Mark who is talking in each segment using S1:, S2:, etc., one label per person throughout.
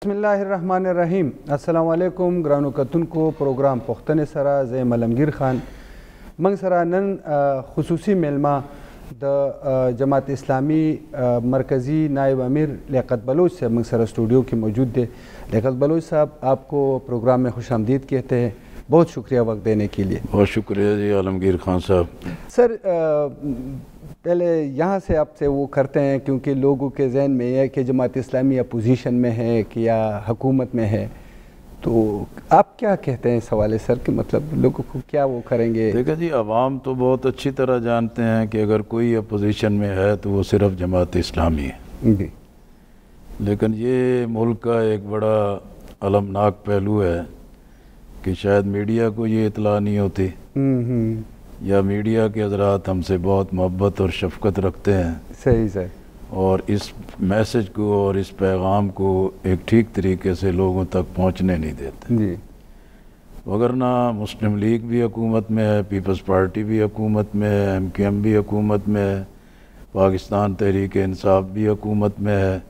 S1: बिस्मिल्लाहिर्रहमानिर्रहीम। अस्सलाम वालेकुम ग्रानो कतुन को प्रोग्राम पुख्तन सरा ज़े मलमगीर खान मंग सरा नन खुसूसी मेलमा द जमात इस्लामी मरकज़ी नायब अमीर लियाकत बलोच से मंग सरा स्टूडियो के मौजूद थे। लियाकत बलोच साहब, आपको प्रोग्राम में खुशामदीद कहते हैं। बहुत शुक्रिया वक्त देने के लिए।
S2: बहुत शुक्रिया जी आलमगीर खान साहब।
S1: सर, पहले यहाँ से आपसे वो करते हैं क्योंकि लोगों के जहन में यह है कि जमात इस्लामी अपोजिशन में है कि या हुकूमत में है, तो आप क्या कहते हैं इस हवाले सर कि मतलब लोगों को क्या वो करेंगे?
S2: देखिए जी, अवाम तो बहुत अच्छी तरह जानते हैं कि अगर कोई अपोजिशन में है तो वो सिर्फ जमात इस्लामी है
S1: जी।
S2: लेकिन ये मुल्क का एक बड़ा अलमनाक पहलू है कि शायद मीडिया को ये इतला नहीं होती या मीडिया के हज़रात हमसे बहुत मोहब्बत और शफ़क़त रखते हैं।
S1: सही सर।
S2: और इस मैसेज को और इस पैगाम को एक ठीक तरीके से लोगों तक पहुंचने नहीं देते
S1: जी।
S2: वगरना मुस्लिम लीग भी हुकूमत में है, पीपल्स पार्टी भी हुकूमत में है, MQM भी हुकूमत में है, पाकिस्तान तहरीक इंसाफ भी हुकूमत में है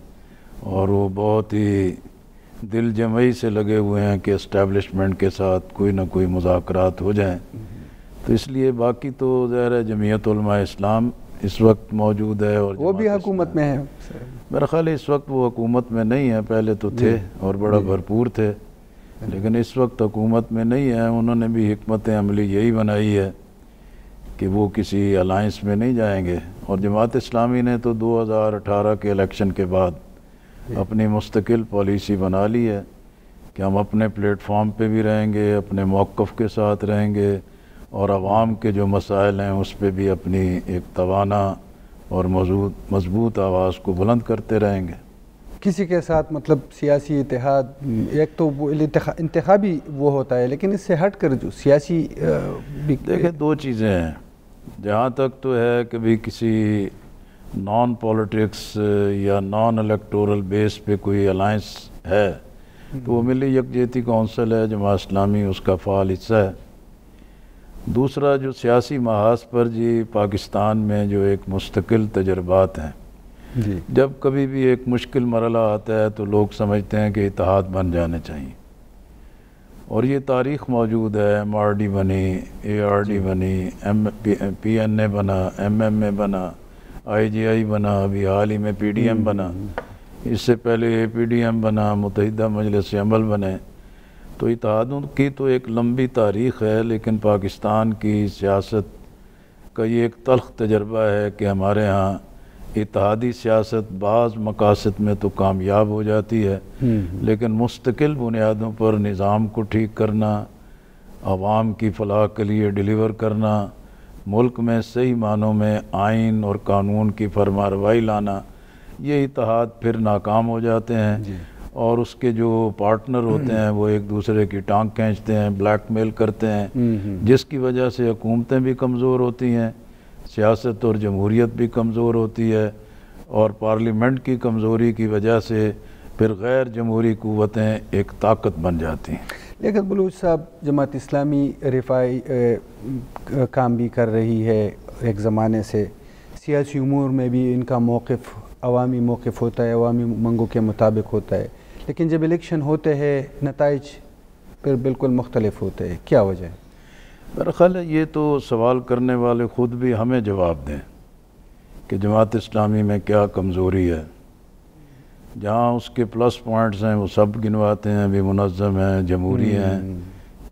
S2: और वो बहुत ही दिल जमई से लगे हुए हैं कि इस्टेब्लिशमेंट के साथ कोई ना कोई मुज़ाकरात हो जाएं। तो इसलिए बाकी तो ज़ाहिर है जमीयत उलमा इस्लाम इस वक्त मौजूद है और
S1: वो भी हुकूमत में है।
S2: मेरा ख्याल है इस वक्त वो हुकूमत में नहीं है, पहले तो थे और बड़ा भरपूर थे, लेकिन इस वक्त हुकूमत में नहीं है। उन्होंने भी हिकमत अमली यही बनाई है कि वो किसी अलायंस में नहीं जाएंगे। और जमात इस्लामी ने तो 2018 के इलेक्शन के बाद अपनी मुस्तकिल पॉलिसी बना ली है कि हम अपने प्लेटफॉर्म पे भी रहेंगे, अपने मौक़िफ़ के साथ रहेंगे और आवाम के जो मसाइल हैं उस पर भी अपनी एक तवाना और मजबूत आवाज़ को बुलंद करते रहेंगे।
S1: किसी के साथ मतलब सियासी इत्तेहाद, एक तो वो इंतखाबी वो होता है, लेकिन इससे हट कर जो सियासी
S2: देखिए दो चीज़ें हैं। जहाँ तक तो है कि भी किसी नॉन पॉलिटिक्स या नॉन इलेक्टोरल बेस पे कोई अलायंस है तो वो मिली यकजहती कौंसिल है, जमात इस्लामी उसका फ़ाल हिस्सा है। दूसरा जो सियासी महाज पर जी पाकिस्तान में जो एक मुस्तकिल तजर्बात हैं
S1: जी।
S2: जब कभी भी एक मुश्किल मरला आता है तो लोग समझते हैं कि इत्तेहाद बन जाने चाहिए और ये तारीख़ मौजूद है। MRD बनी, ARD बनी, PNA बना, MMA बना, IGI बना, अभी हाल ही में PDM बना, इससे पहले APDM बना, मुत्तहिदा मजलिस अमल बने। तो इत्तेहादों की तो एक लंबी तारीख़ है, लेकिन पाकिस्तान की सियासत का ये एक तल्ख़ तजर्बा है कि हमारे यहाँ इत्तेहादी सियासत बाज़ मकासद में तो कामयाब हो जाती है, लेकिन मुस्तकिल बुनियादों पर निज़ाम को ठीक करना, आवाम की फलाह के लिए डिलीवर करना, मुल्क में सही मानों में आइन और कानून की फरमारवाई लाना, ये इत्तेहाद फिर नाकाम हो जाते हैं और उसके जो पार्टनर होते हैं वो एक दूसरे की टांग खींचते हैं, ब्लैकमेल करते हैं, जिसकी वजह से हुकूमतें भी कमज़ोर होती हैं, सियासत और जमहूरियत भी कमज़ोर होती है और पार्लियामेंट की कमज़ोरी की वजह से फिर गैर जमहूरी क़ुव्वतें एक ताकत बन जाती हैं।
S1: लेकिन बलूच साहब, जमात इस्लामी रिफाई काम भी कर रही है एक ज़माने से, सियासी उमूर में भी इनका मौक़िफ़ अवामी मौक़िफ़ होता है, अवामी मंगों के मुताबिक होता है, लेकिन जब इलेक्शन होते हैं नताइज फिर बिल्कुल मुख्तलिफ होते हैं। क्या वजह है?
S2: मेरा ख्याल है ये तो सवाल करने वाले ख़ुद भी हमें जवाब दें कि जमात इस्लामी में क्या कमज़ोरी है। जहाँ उसके प्लस पॉइंट्स हैं वो सब गिनवाते हैं, भी मुनज़्ज़म हैं, जमहूरी हैं,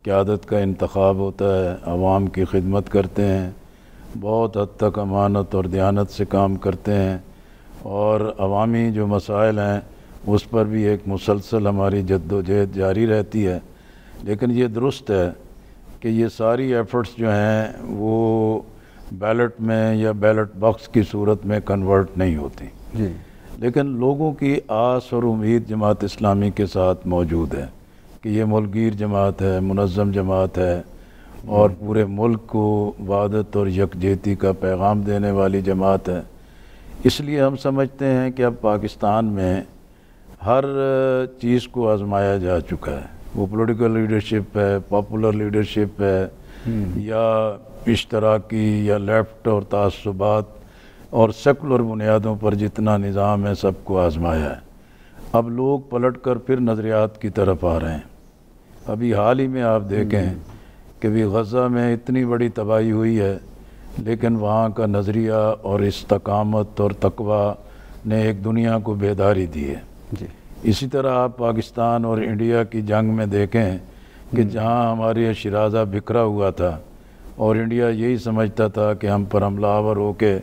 S2: क़यादत का इंतखाब होता है, आवाम की खिदमत करते हैं, बहुत हद तक अमानत और दयानत से काम करते हैं और अवामी जो मसाइल हैं उस पर भी एक मुसलसल हमारी जद्दोजहद जारी रहती है। लेकिन ये दुरुस्त है कि ये सारी एफ़र्ट्स जो हैं वो बैलेट में या बैलेट बॉक्स की सूरत में कन्वर्ट नहीं होती
S1: जी।
S2: लेकिन लोगों की आस और उम्मीद जमात इस्लामी के साथ मौजूद है कि ये मुल्कगीर जमात है, मुनज़्ज़म जमात है और पूरे मुल्क को वहदत और यकजहती का पैगाम देने वाली जमात है। इसलिए हम समझते हैं कि अब पाकिस्तान में हर चीज़ को आजमाया जा चुका है। वो पॉलिटिकल लीडरशिप है, पॉपुलर लीडरशिप है या इश्तराकी या लेफ़्ट और तासुबात और सेकुलर बुनियादों पर जितना निज़ाम है सबको आजमाया है। अब लोग पलटकर फिर नज़रियात की तरफ आ रहे हैं। अभी हाल ही में आप देखें कि भी गज़ा में इतनी बड़ी तबाही हुई है, लेकिन वहाँ का नज़रिया और इस्तकामत और तकवा ने एक दुनिया को बेदारी दी है
S1: जी।
S2: इसी तरह आप पाकिस्तान और इंडिया की जंग में देखें कि जहाँ हमारी शिराज़ा बिखरा हुआ था और इंडिया यही समझता था कि हम पर हमलावर होके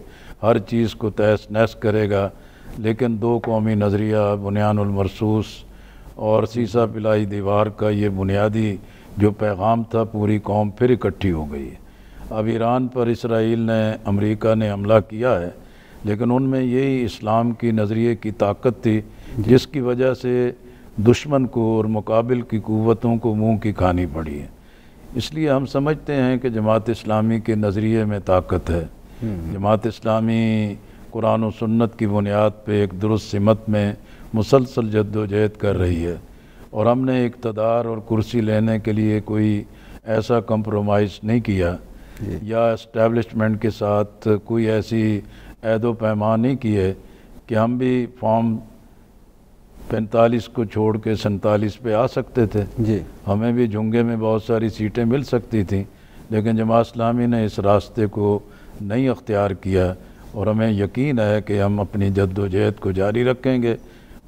S2: हर चीज़ को तहस नहस करेगा, लेकिन दो कौमी नज़रिया, बुनियानुल मरसूस और सीसा पिलाई दीवार का ये बुनियादी जो पैगाम था, पूरी कौम फिर इकट्ठी हो गई है। अब ईरान पर इसराइल ने, अमेरिका ने हमला किया है, लेकिन उनमें यही इस्लाम की नज़रिए की ताकत थी जिसकी वजह से दुश्मन को और मुकाबिल की क़ुव्वतों को मुंह की खानी पड़ी है। इसलिए हम समझते हैं कि जमात इस्लामी के नज़रिए में ताकत है। जमात इस्लामी कुरान और सुन्नत की बुनियाद पे एक दुरुस्त सिमत में मुसलसल जद्दोजहद कर रही है, और हमने इक़्तिदार और कुर्सी लेने के लिए कोई ऐसा कंप्रोमाइज़ नहीं किया या इस्टेब्लिशमेंट के साथ कोई ऐसी ऐदो पैमान नहीं किए कि हम भी फॉर्म 45 को छोड़ के 47 पे आ सकते थे
S1: जी।
S2: हमें भी झुंगे में बहुत सारी सीटें मिल सकती थी, लेकिन जमात इस्लामी ने इस रास्ते को नहीं अख्तियार किया, और हमें यकीन है कि हम अपनी जद्दोजहद को जारी रखेंगे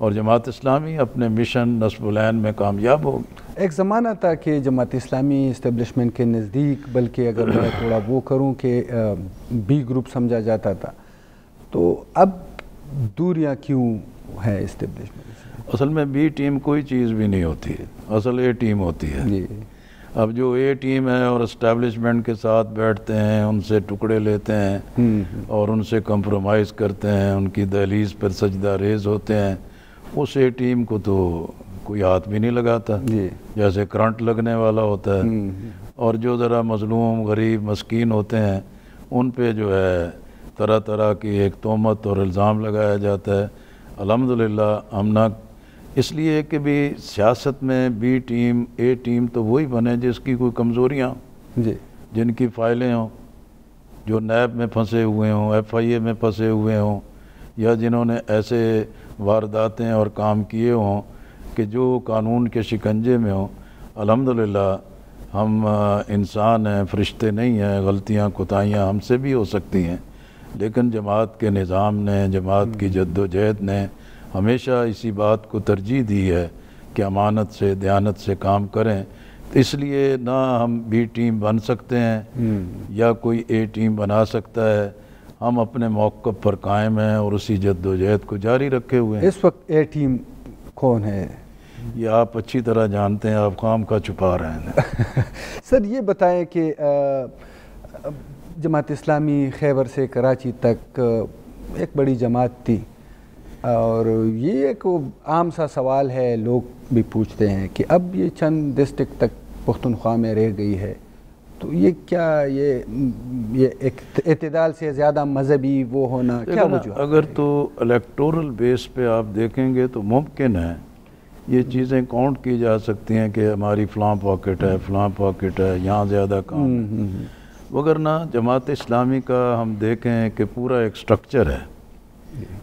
S2: और जमात इस्लामी अपने मिशन नस्बुलैन में कामयाब होगी।
S1: एक ज़माना था कि जमात इस्लामी इस्टेब्लिशमेंट के नज़दीक, बल्कि अगर मैं थोड़ा वो करूँ कि बी ग्रुप समझा जाता था, तो अब दूरियां क्यों है इस्टेब्लिशमेंट से?
S2: असल में बी टीम कोई चीज़ भी नहीं होती है, असल ए टीम होती है
S1: जी।
S2: अब जो ए टीम है और इस्टेब्लिशमेंट के साथ बैठते हैं, उनसे टुकड़े लेते हैं और उनसे कंप्रोमाइज़ करते हैं, उनकी दहलीज़ पर सजदा रेज़ होते हैं, उस ए टीम को तो कोई हाथ भी नहीं लगाता
S1: जी।
S2: जैसे करंट लगने वाला होता है। और जो ज़रा मज़लूम, गरीब, मस्कीन होते हैं, उन पे जो है तरह तरह की एक तोहमत और इल्ज़ाम लगाया जाता है। अल्हम्दुलिल्लाह हम ना इसलिए कि भी सियासत में बी टीम, ए टीम तो वही बने जिसकी कोई कमज़ोरियाँ हों,
S1: जी,
S2: जिनकी फ़ाइलें हों, जो नैब में फंसे हुए हों, FIA में फंसे हुए हों, या जिन्होंने ऐसे वारदातें और काम किए हों कि जो कानून के शिकंजे में हों। अल्हम्दुलिल्लाह हम इंसान हैं, फ़रिश्ते नहीं हैं, गलतियाँ कोताहियाँ हमसे भी हो सकती हैं, लेकिन जमात के निज़ाम ने, जमात की जद्दोजहद ने हमेशा इसी बात को तरजीह दी है कि अमानत से, दयानत से काम करें। तो इसलिए ना हम बी टीम बन सकते हैं या कोई ए टीम बना सकता है, हम अपने मौक़िफ़ पर कायम हैं और उसी जद्दोजहद को जारी रखे हुए हैं।
S1: इस वक्त ए टीम कौन है?
S2: ये आप अच्छी तरह जानते हैं, आप काम का छुपा रहे हैं।
S1: सर ये बताएं कि जमात इस्लामी खैबर से कराची तक एक बड़ी जमात थी, और ये एक आम सा सवाल है, लोग भी पूछते हैं कि अब ये चंद डिस्ट्रिक्ट तक पुख्तनख्वा में रह गई है, तो ये क्या ये एक इत्तेदाल से ज़्यादा मजहबी वो होना क्या वजह?
S2: अगर तो इलेक्टोरल बेस पे आप देखेंगे तो मुमकिन है ये चीज़ें काउंट की जा सकती हैं कि हमारी फ़लाँ पॉकेट है, फ़लाँ पॉकेट है, यहाँ ज़्यादा काम है। वगरना जमात इस्लामी का हम देखें कि पूरा एक स्ट्रक्चर है,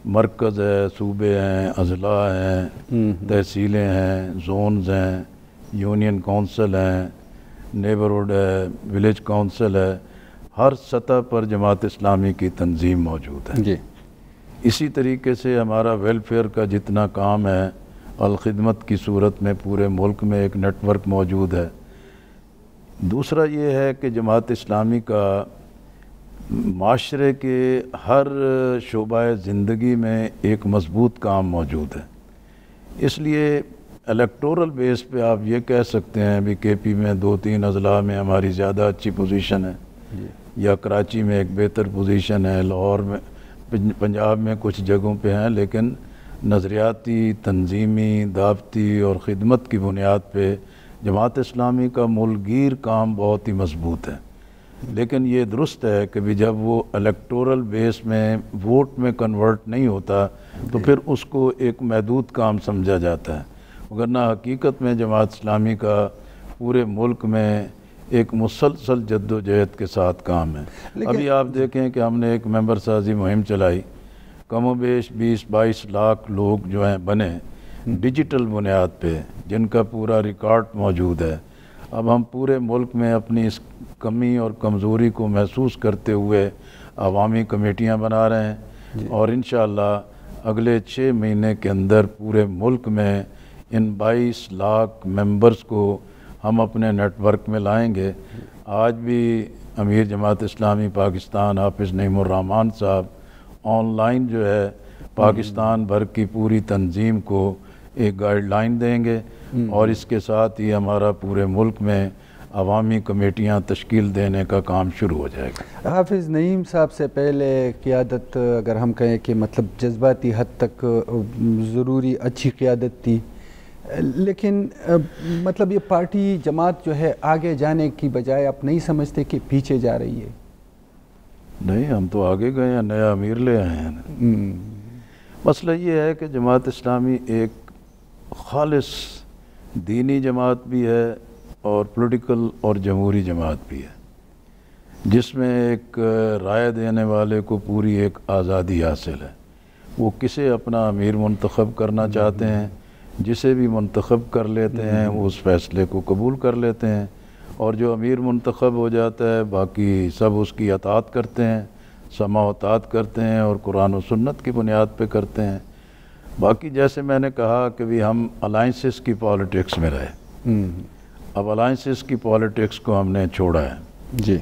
S2: मरकज़ है, सूबे हैं, अज़ला हैं, तहसीलें हैं, जोन्स हैं, यूनियन काउंसिल हैं, नेबरहुड है, विलेज काउंसिल है, हर सतह पर जमात इस्लामी की तंजीम मौजूद है।
S1: जी।
S2: इसी तरीके से हमारा वेलफेयर का जितना काम है, अल-खिदमत की सूरत में पूरे मुल्क में एक नेटवर्क मौजूद है। दूसरा ये है कि जमात इस्लामी का माशरे के हर शोबाए ज़िंदगी में एक मजबूत काम मौजूद है। इसलिए इलेक्टोरल बेस पे आप ये कह सकते हैं भी KP में 2-3 अज़ला में हमारी ज़्यादा अच्छी पोजीशन है, या कराची में एक बेहतर पोजीशन है, लाहौर में, पंजाब में कुछ जगहों पे हैं, लेकिन नज़रियाती, तंजीमी, दावती और ख़िदमत की बुनियाद पे जमात इस्लामी का मुल्कगीर काम बहुत ही मजबूत है। लेकिन ये दुरुस्त है कि भी जब वो इलेक्टोरल बेस में वोट में कन्वर्ट नहीं होता तो फिर उसको एक महदूद काम समझा जाता है, वरना हकीकत में जमात इस्लामी का पूरे मुल्क में एक मुसलसल जद्दोजहद के साथ काम है। अभी आप देखें कि हमने एक मेंबर साजी मुहिम चलाई, कमोबेश 20-22 लाख लोग जो हैं बने, डिजिटल बुनियाद पे, जिनका पूरा रिकॉर्ड मौजूद है। अब हम पूरे मुल्क में अपनी इस कमी और कमज़ोरी को महसूस करते हुए अवामी कमेटियाँ बना रहे हैं और इंशाअल्लाह अगले 6 महीने के अंदर पूरे मुल्क में इन 22 लाख मेंबर्स को हम अपने नेटवर्क में लाएंगे। आज भी अमीर जमात इस्लामी पाकिस्तान हाफिज़ नईमुर रहमान साहब ऑनलाइन जो है पाकिस्तान भर की पूरी तंजीम को एक गाइडलाइन देंगे और इसके साथ ही हमारा पूरे मुल्क में अवामी कमेटियाँ तश्कील देने का काम शुरू हो जाएगा।
S1: हाफिज़ नईम साहब से पहले क़ियादत अगर हम कहें कि मतलब जज्बाती हद तक ज़रूरी अच्छी क़ियादत थी, लेकिन मतलब ये पार्टी जमात जो है आगे जाने की बजाय आप नहीं समझते कि पीछे जा रही है?
S2: नहीं, हम तो आगे गए हैं, नया अमीर ले आए हैं। मसला ये है कि जमात इस्लामी एक खालिस दीनी जमात भी है और पॉलिटिकल और जमहूरी जमात भी है, जिसमें एक राय देने वाले को पूरी एक आज़ादी हासिल है। वो किसे अपना अमीर मुंतखब करना चाहते हैं, जिसे भी मुंतखब कर लेते हैं वो उस फैसले को कबूल कर लेते हैं और जो अमीर मुंतखब हो जाता है बाकी सब उसकी अतात करते हैं, समाअतात करते हैं और कुरान और सुन्नत की बुनियाद पे करते हैं। बाकी जैसे मैंने कहा कि भी हम अलाइंसेस की पॉलिटिक्स में रहे, अब अलाइंसेस की पॉलिटिक्स को हमने छोड़ा है
S1: जी,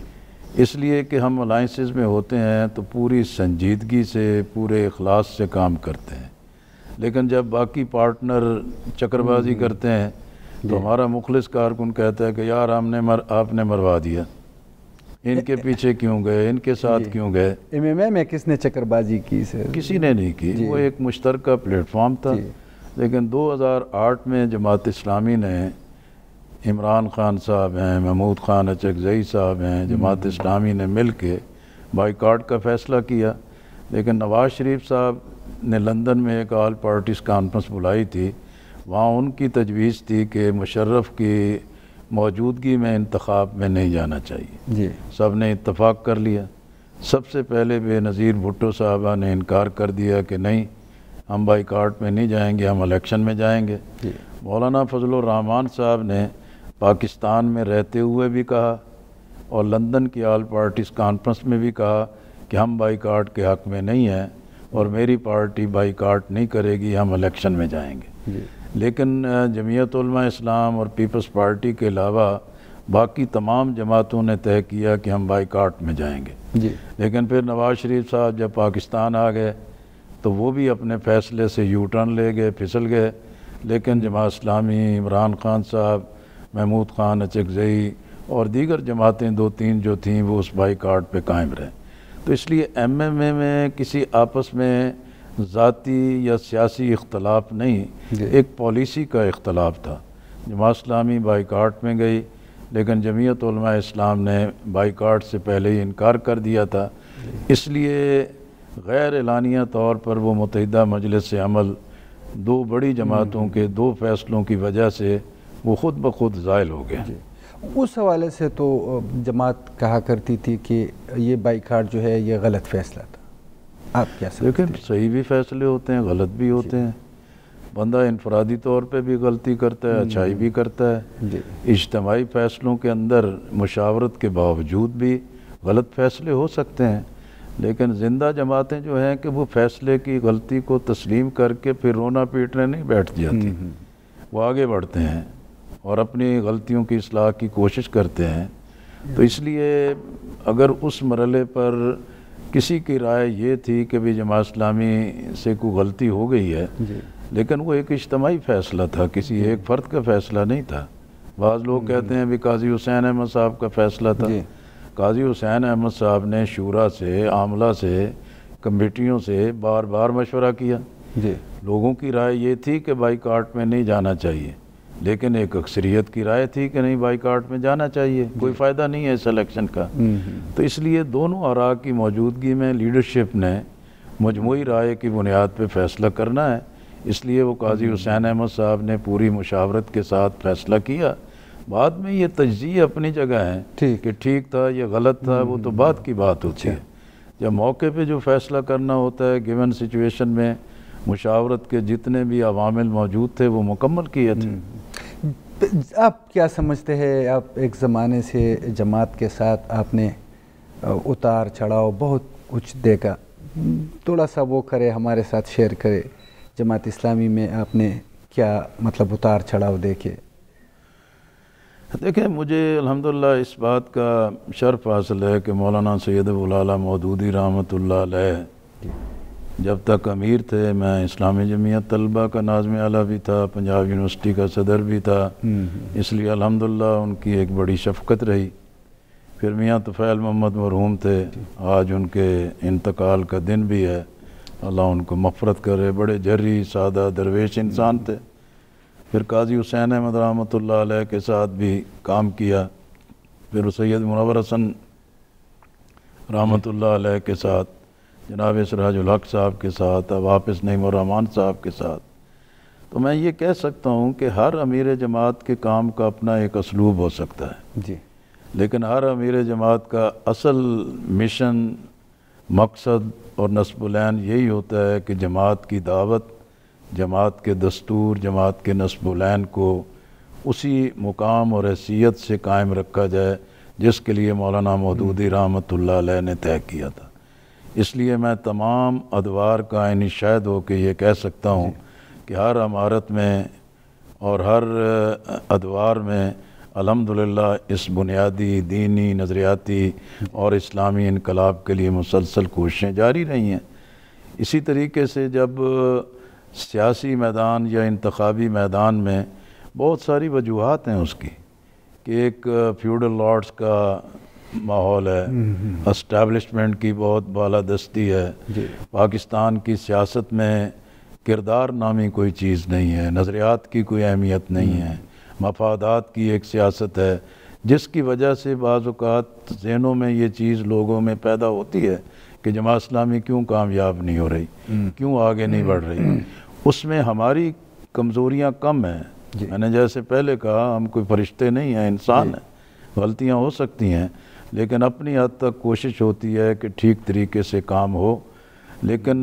S1: इसलिए
S2: कि हम अलाइंसेस में होते हैं तो पूरी संजीदगी से, पूरे इखलास से काम करते हैं, लेकिन जब बाकी पार्टनर चक्करबाजी करते हैं तो हमारा मुखलिस कारकुन कहता है कि यार आपने मरवा दिया, इनके पीछे क्यों गए, इनके साथ क्यों गए।
S1: एमएमए में किसने चक्करबाजी की सर?
S2: किसी ने नहीं की, वो एक मुश्तरका प्लेटफॉर्म था। लेकिन 2008 में जमात इस्लामी ने, इमरान खान साहब हैं, महमूद खान अचकज़ई साहब हैं, जमात इस्लामी ने मिल के बाइकाट का फ़ैसला किया। लेकिन नवाज़ शरीफ साहब ने लंदन में एक ऑल पार्टीज़ कॉन्फ्रेंस बुलाई थी, वहाँ उनकी तजवीज़ थी कि मुशर्रफ की मौजूदगी में इंतखाब में नहीं जाना चाहिए
S1: जी।
S2: सब ने इत्तफ़ाक़ कर लिया। सबसे पहले बेनज़ीर भुट्टो साहबा ने इनकार कर दिया कि नहीं, हम बाइकाट में नहीं जाएंगे, हम इलेक्शन में जाएंगे। मौलाना फजलुर रहमान साहब ने पाकिस्तान में रहते हुए भी कहा और लंदन की ऑल पार्टीज़ कॉन्फ्रेंस में भी कहा कि हम बाइकाट के हक़ में नहीं हैं और मेरी पार्टी बाइकाट नहीं करेगी, हम इलेक्शन में जाएंगे। लेकिन जमीयत उलमा इस्लाम और पीपल्स पार्टी के अलावा बाकी तमाम जमातों ने तय किया कि हम बाइकाट में जाएंगे
S1: जी।
S2: लेकिन फिर नवाज़ शरीफ साहब जब पाकिस्तान आ गए तो वो भी अपने फ़ैसले से यू टर्न ले गए, फिसल गए। लेकिन जमात इस्लामी, इमरान खान साहब, महमूद खान अचकज़ई और दीगर जमातें 2-3 जो थीं वो उस बाइकाट पे कायम रहे। तो इसलिए एमएमए में किसी आपस में ज़ाती या सियासी इख्तलाफ नहीं, एक पॉलिसी का इख्तलाफ था। जमात इस्लामी बाइकाट में गई लेकिन जमीयत उलमा इस्लाम ने बाइकाट से पहले ही इनकार कर दिया था। इसलिए गैर एलानिया तौर पर वो मुत्तहिदा मजलिस अमल 2 बड़ी जमातों के 2 फैसलों की वजह से वो ख़ुद ब खुद ज़ायल हो गया।
S1: उस हवाले से तो जमात कहा करती थी कि ये बाइकाट जो है ये गलत फ़ैसला था। आप क्या समझते हैं?
S2: लेकिन सही भी फ़ैसले होते हैं, गलत भी होते हैं। बंदा इनफरादी तौर पे भी गलती करता है, अच्छाई भी करता है। इज्तिमाई फ़ैसलों के अंदर मुशावरत के बावजूद भी गलत फ़ैसले हो सकते हैं। लेकिन ज़िंदा जमातें जो हैं कि वो फ़ैसले की गलती को तस्लीम करके फिर रोना पीटने नहीं बैठ जाती, वो आगे बढ़ते हैं और अपनी गलतियों की इस्लाह की कोशिश करते हैं। तो इसलिए अगर उस मरहले पर किसी की राय ये थी कि भी जमात इस्लामी से कोई गलती हो गई है, लेकिन वो एक इज्तिमाई फ़ैसला था, किसी एक फ़र्द का फ़ैसला नहीं था। बाज़ लोग कहते हैं भी काजी हुसैन अहमद साहब का फ़ैसला था। काजी हुसैन अहमद साहब ने शूरा से, आमला से, कमेटियों से बार बार मशवरा किया। लोगों की राय ये थी कि बाइकाट में नहीं जाना चाहिए, लेकिन एक अक्सरियत की राय थी कि नहीं बाइकाट में जाना चाहिए, कोई फ़ायदा नहीं है इस इलेक्शन का। तो इसलिए दोनों आरा की मौजूदगी में लीडरशिप ने मजमूई राय की बुनियाद पर फ़ैसला करना है। इसलिए वो काजी हुसैन अहमद साहब ने पूरी मुशावरत के साथ फ़ैसला किया। बाद में ये तजज़िया अपनी जगह है कि ठीक था या गलत था, वो तो बाद की बात होती है। जब मौके पे जो फ़ैसला करना होता है गिवन सिचुएशन में, मुशावरत के जितने भी अवामिल मौजूद थे वो मुकम्मल किए थे।
S1: आप क्या समझते हैं, आप एक ज़माने से जमात के साथ आपने उतार चढ़ाव बहुत कुछ देखा, थोड़ा सा वो करे, हमारे साथ शेयर करे, जमात इस्लामी में आपने क्या मतलब उतार चढ़ाव देखे?
S2: देखें, मुझे अल्हम्दुलिल्लाह इस बात का शर्फ हासिल है कि मौलाना सैयद अबुल आला मौदूदी रहमतुल्लाह अलैह जब तक अमीर थे, मैं इस्लामी जमीयत तलबा का नाज़िम आला भी था, पंजाब यूनिवर्सिटी का सदर भी था, इसलिए अल्हम्दुलिल्लाह उनकी एक बड़ी शफ़क़त रही। फिर मियाँ तुफ़ैल मोहम्मद मरहूम थे, आज उनके इंतकाल का दिन भी है, अल्लाह उनको मग़फ़रत करे। बड़े जर्री सादा दरवेश इंसान थे। फिर काजी हुसैन अहमद रहमतुल्लाह अलैह के साथ भी काम किया, फिर सैयद मुनव्वर हसन रहमतुल्लाह अलैह के साथ, जनाब सिराजुल हक साहब के साथ, अब हाफिज़ नईमुर रहमान साहब के साथ। तो मैं ये कह सकता हूँ कि हर अमीर जमात के काम का अपना एक असलूब हो सकता है
S1: जी,
S2: लेकिन हर अमीर जमात का असल मिशन, मकसद और नस्बुलैन यही होता है कि जमात की दावत, जमात के दस्तूर, जमात के नस्बुलैन को उसी मुकाम और हैसियत से कायम रखा जाए जिसके लिए मौलाना मौदूदी रहमतुल्लाह अलैह ने तय किया था। इसलिए मैं तमाम अदवार का आइनी शाहिद हो के ये कह सकता हूँ कि हर इमारत में और हर अदवार में अल्हम्दुलिल्लाह इस बुनियादी दीनी, नज़रियाती और इस्लामी इनकलाब के लिए मुसलसल कोशिशें जारी रही हैं। इसी तरीके से जब सियासी मैदान या इंतखाबी मैदान में बहुत सारी वजूहात हैं उसकी कि एक फ्यूडल लॉर्ड्स का माहौल है, एस्टैब्लिशमेंट की बहुत बालादस्ती है, पाकिस्तान की सियासत में किरदार नामी कोई चीज़ नहीं है, नज़रियात की कोई अहमियत नहीं है, मफादात की एक सियासत है, जिसकी वजह से बाज़ औक़ात ज़हनों में ये चीज़ लोगों में पैदा होती है कि जमात इस्लामी क्यों कामयाब नहीं हो रही, क्यों आगे नहीं बढ़ रही। उसमें हमारी कमज़ोरियाँ कम हैं। मैंने जैसे पहले कहा, हम कोई फरिश्ते नहीं हैं, इंसान हैं, गलतियाँ हो सकती हैं, लेकिन अपनी हद तक कोशिश होती है कि ठीक तरीके से काम हो। लेकिन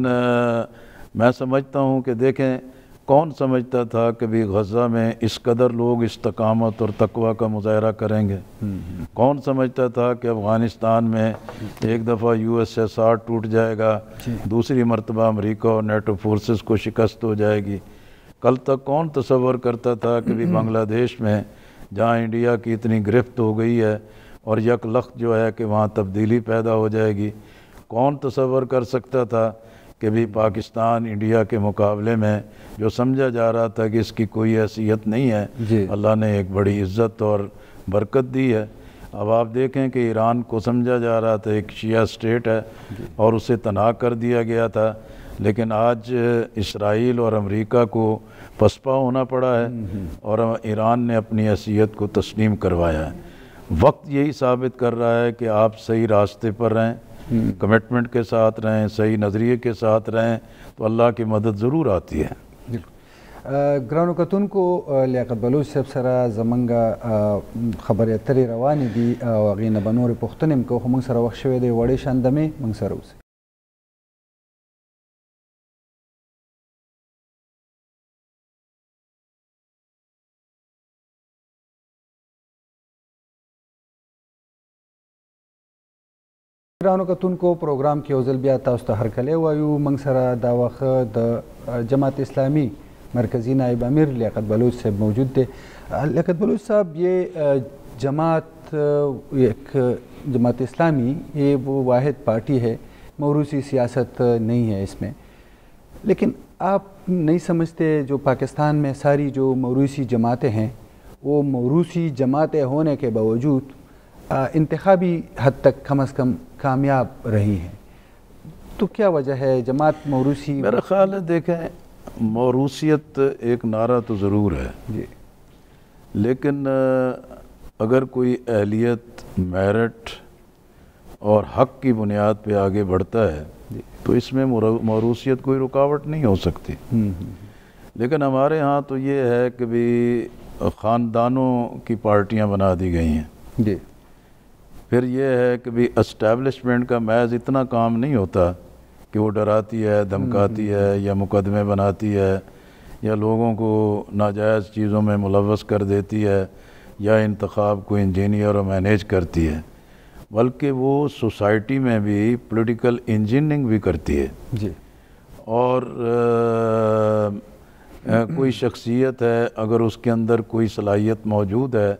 S2: मैं समझता हूँ कि देखें, कौन समझता था कि भी गज़ा में इस कदर लोग इस्तकामत और तकवा का मुज़ाहरा करेंगे? कौन समझता था कि अफ़गानिस्तान में एक दफ़ा USSR टूट जाएगा, दूसरी मरतबा अमेरिका और नेटो फोर्सेस को शिकस्त हो जाएगी? कल तक कौन तसव्वुर करता था कि भी बांग्लादेश में जहाँ इंडिया की इतनी गिरफ्त हो गई है और यकलख्त जो है कि वहाँ तब्दीली पैदा हो जाएगी? कौन तसव्वुर कर सकता था कि भी पाकिस्तान इंडिया के मुकाबले में जो समझा जा रहा था कि इसकी कोई हैसियत नहीं है, अल्लाह ने एक बड़ी इज़्ज़त और बरकत दी है। अब आप देखें कि ईरान को समझा जा रहा था एक शिया स्टेट है और उसे तनाह कर दिया गया था, लेकिन आज इसराइल और अमेरिका को पसपा होना पड़ा है और ईरान ने अपनी हैसियत को तस्लीम करवाया है। वक्त यही साबित कर रहा है कि आप सही रास्ते पर रहें, कमिटमेंट के साथ रहें, सही नज़रिए के साथ रहें, तो अल्लाह की मदद ज़रूर आती है।
S1: ग्रानो कतून को लियाकत बलूच साहब सरा ज़मंगा खबर अतरी रवानी दी अगीन बनोर पुख्तनिम को मंग सरा वक्त शवे दे वड़े शांदमे मंग सरा उसे ग्रानो कतून को प्रोग्राम के ओजल बिया ताउस्ता हर कले वायु मंग सरा दावख द जमात इस्लामी मरकज़ी नायब अमीर लियाकत बलूच साहब मौजूद थे। लियाकत बलूच साहब, ये जमात इस्लामी ये वो वाहिद पार्टी है, मौरूसी सियासत नहीं है इसमें, लेकिन आप नहीं समझते जो पाकिस्तान में सारी जो मौरूसी जमातें हैं वो मौरूसी जमातें होने के बावजूद इंतखाबी हद तक कम अज़ कम कामयाब रही हैं? तो क्या वजह है जमात मौरूसी?
S2: मेरा ख़्याल है, देखें, मौरूसियत एक नारा तो ज़रूर है जी, लेकिन अगर कोई अहलियत, मेरिट और हक़ की बुनियाद पे आगे बढ़ता है तो इसमें मौरूसियत कोई रुकावट नहीं हो सकती। लेकिन हमारे यहाँ तो ये है कि भी ख़ानदानों की पार्टियाँ बना दी गई हैं जी। फिर ये है कि भी एस्टैब्लिशमेंट का महज इतना काम नहीं होता कि वो डराती है, धमकाती है या मुकदमे बनाती है या लोगों को नाजायज़ चीज़ों में मुलव्वस कर देती है या इंतखाब को इंजीनियर और मैनेज करती है, बल्कि वो सोसाइटी में भी पॉलिटिकल इंजीनियरिंग भी करती है
S1: जी।
S2: और कोई शख्सियत है, अगर उसके अंदर कोई सलाहियत मौजूद है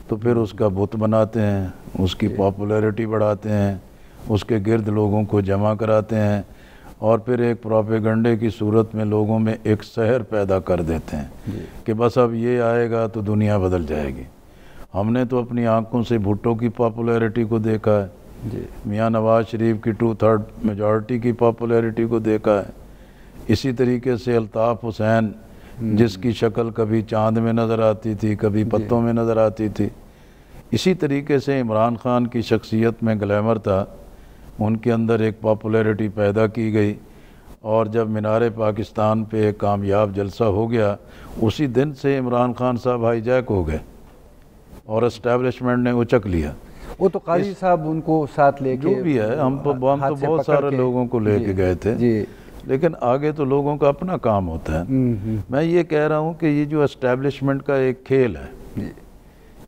S2: तो फिर उसका बुत बनाते हैं, उसकी पॉपुलैरिटी बढ़ाते हैं, उसके गिर्द लोगों को जमा कराते हैं और फिर एक प्रोपेगंडे की सूरत में लोगों में एक सहर पैदा कर देते हैं कि बस अब ये आएगा तो दुनिया बदल जाएगी। हमने तो अपनी आंखों से भुट्टो की पॉपुलैरिटी को देखा है, मियाँ नवाज शरीफ की 2/3 मेजॉरिटी की पॉपुलैरिटी को देखा है। इसी तरीके से अल्ताफ़ हुसैन, जिसकी शक्ल कभी चांद में नज़र आती थी, कभी पत्तों में नज़र आती थी। इसी तरीके से इमरान खान की शख्सियत में ग्लैमर था, उनके अंदर एक पॉपुलैरिटी पैदा की गई और जब मीनार पाकिस्तान पे एक कामयाब जलसा हो गया, उसी दिन से इमरान खान साहब हाईजैक हो गए और इस्टेब्लिशमेंट ने उचक लिया।
S1: वो तो काजी साहब उनको साथ लेके,
S2: जो भी है, हम तो बहुत सारे लोगों को लेके गए थे जी। लेकिन आगे तो लोगों का अपना काम होता है। मैं ये कह रहा हूँ कि ये जो एस्टेब्लिशमेंट का एक खेल है,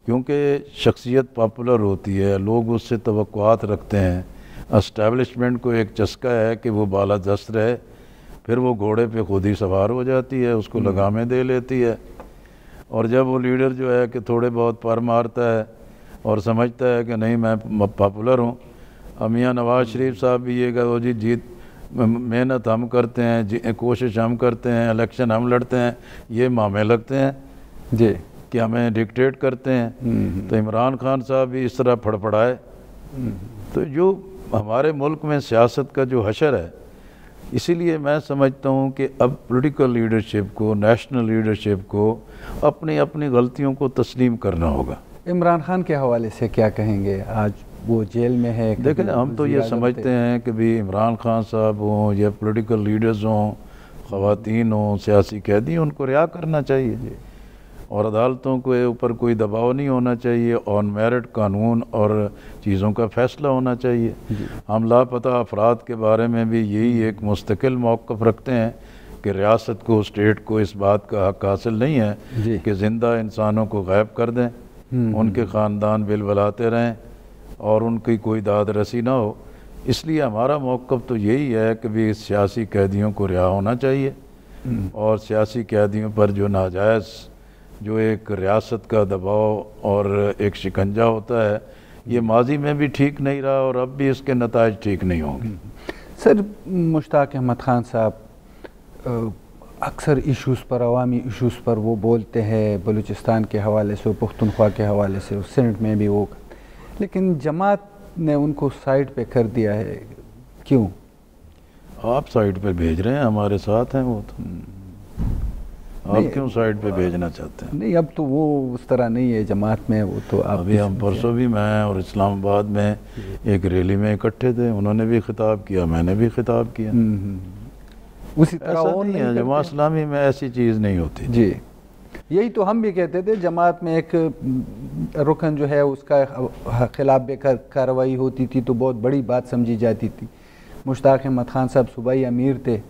S2: क्योंकि शख्सियत पॉपुलर होती है, लोग उससे तवक्कुआत रखते हैं। एस्टेब्लिशमेंट को एक चस्का है कि वो बाला दस्त रहे, फिर वो घोड़े पे खुद ही सवार हो जाती है, उसको लगामें दे लेती है। और जब वो लीडर जो है कि थोड़े बहुत पर मारता है और समझता है कि नहीं मैं पॉपुलर हूँ, मियाँ नवाज शरीफ साहब भी ये कहो जी जीत मेहनत हम करते हैं, कोशिश हम करते हैं, इलेक्शन हम लड़ते हैं, ये मामे लगते हैं
S1: जी
S2: कि हमें डिक्टेट करते हैं। तो इमरान खान साहब भी इस तरह फड़फड़ाए। तो जो हमारे मुल्क में सियासत का जो हशर है, इसीलिए मैं समझता हूँ कि अब पॉलिटिकल लीडरशिप को, नेशनल लीडरशिप को अपनी अपनी गलतियों को तस्लीम करना होगा।
S1: इमरान खान के हवाले से क्या कहेंगे? आज वो जेल में है।
S2: देखें, हम तो ये समझते हैं कि भी इमरान खान साहब हों या पॉलिटिकल लीडर्स हों, ख़वातीन हों, सियासी कैदी, उनको रिहा करना चाहिए और अदालतों के ऊपर कोई दबाव नहीं होना चाहिए। ऑन मेरिट कानून और चीज़ों का फ़ैसला होना चाहिए। हम लापता अफराद के बारे में भी यही एक मुस्तकिल मौक़िफ़ रखते हैं कि रियासत को, स्टेट को इस बात का हक़ हासिल नहीं है कि ज़िंदा इंसानों को गायब कर दें, उनके ख़ानदान बिलबलाते रहें और उनकी कोई दाद रसी ना हो। इसलिए हमारा मौक़िफ़ तो यही है कि भी सियासी कैदियों को रिहा होना चाहिए और सियासी कैदियों पर जो नाजायज़ जो एक रियासत का दबाव और एक शिकंजा होता है, ये माजी में भी ठीक नहीं रहा और अब भी इसके नताइज ठीक नहीं होंगे।
S1: सर, मुश्ताक अहमद खान साहब अक्सर इश्यूज़ पर, अवामी इश्यूज़ पर वो बोलते हैं, बलूचिस्तान के हवाले से, पुख्तनख्वा के हवाले से, सेनेट में भी वो, लेकिन जमात ने उनको साइड पे कर दिया है। क्यों?
S2: आप साइड पे भेज रहे हैं, हमारे साथ हैं वो तो। आप क्यों साइड पे भेजना चाहते हैं?
S1: नहीं, अब तो वो उस तरह नहीं है जमात में। वो तो आप
S2: अभी हम परसों भी मैं और इस्लामाबाद में एक रैली में इकट्ठे थे, उन्होंने भी खिताब किया, मैंने भी खिताब किया।
S1: उसी तरह
S2: ऐसा नहीं है, जमात इस्लामी में ऐसी चीज़ नहीं होती
S1: जी। यही तो हम भी कहते थे, जमात में एक रुकन जो है उसका खिलाफ कार्रवाई होती थी तो बहुत बड़ी बात समझी जाती थी। मुश्ताक अहमद खान साहब सूबाई अमीर थे,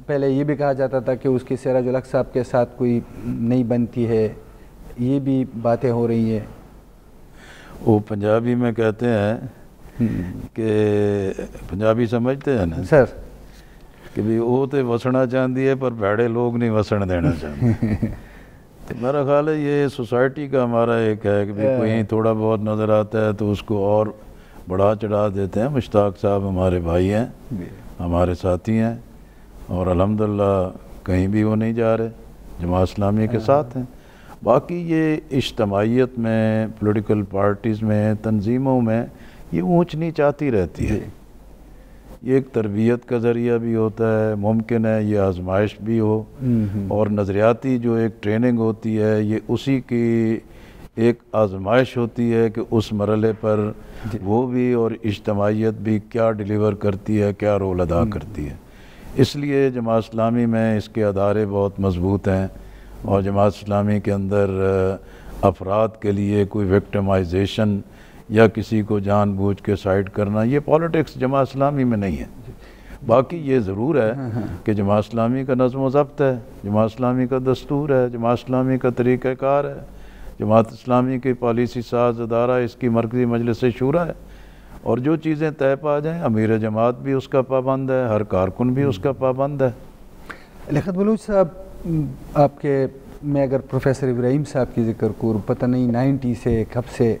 S1: पहले ये भी कहा जाता था कि उसकी सिराज उल हक साहब के साथ कोई नहीं बनती है, ये भी बातें हो रही हैं।
S2: वो पंजाबी में कहते हैं कि पंजाबी समझते हैं ना
S1: सर,
S2: कि भी वो तो वसना चाहती है पर भैड़े लोग नहीं वसन देना चाहते। तो मेरा ख्याल है ये सोसाइटी का हमारा एक है कि भाई कोई थोड़ा बहुत नज़र आता है तो उसको और बढ़ा चढ़ा देते हैं। मुश्ताक साहब हमारे भाई हैं, हमारे साथी हैं और अल्हम्दुलिल्लाह कहीं भी वो नहीं जा रहे, जमात इस्लामी के साथ हैं। बाकी ये इज्तमाइयत में, पॉलिटिकल पार्टीज़ में, तंजीमों में ये ऊंच नीच आती रहती है। ये एक तरबियत का ज़रिया भी होता है, मुमकिन है ये आजमाइश भी हो, और नज़रियाती जो एक ट्रेनिंग होती है ये उसी की एक आजमाइश होती है कि उस मरहले पर वो भी और इज्तमाइयत भी क्या डिलीवर करती है, क्या रोल अदा करती है। इसलिए जमात इस्लामी में इसके अदारे बहुत मजबूत हैं और जमात इस्लामी के अंदर अफराद के लिए कोई विक्टिमाइजेशन या किसी को जानबूझ के साइड करना, ये पॉलिटिक्स जमात इस्लामी में नहीं है। बाकी ये ज़रूर है कि जमात इस्लामी का नज़्म व ज़ब्त है, जमात इस्लामी का दस्तूर है, जमात इस्लामी का तरीक़ाकार है, जमात इस्लामी की पॉलिसी साज अदारा इसकी मरकज़ी मजलिस शूरा है, और जो चीज़ें तय पा जाएँ अमीर जमात भी उसका पाबंद है, हर कारकुन भी उसका पाबंद है।
S1: लियाक़त बलूच साहब, आपके मैं अगर प्रोफेसर इब्राहिम साहब की ज़िक्र करूँ, पता नहीं 90 से कब से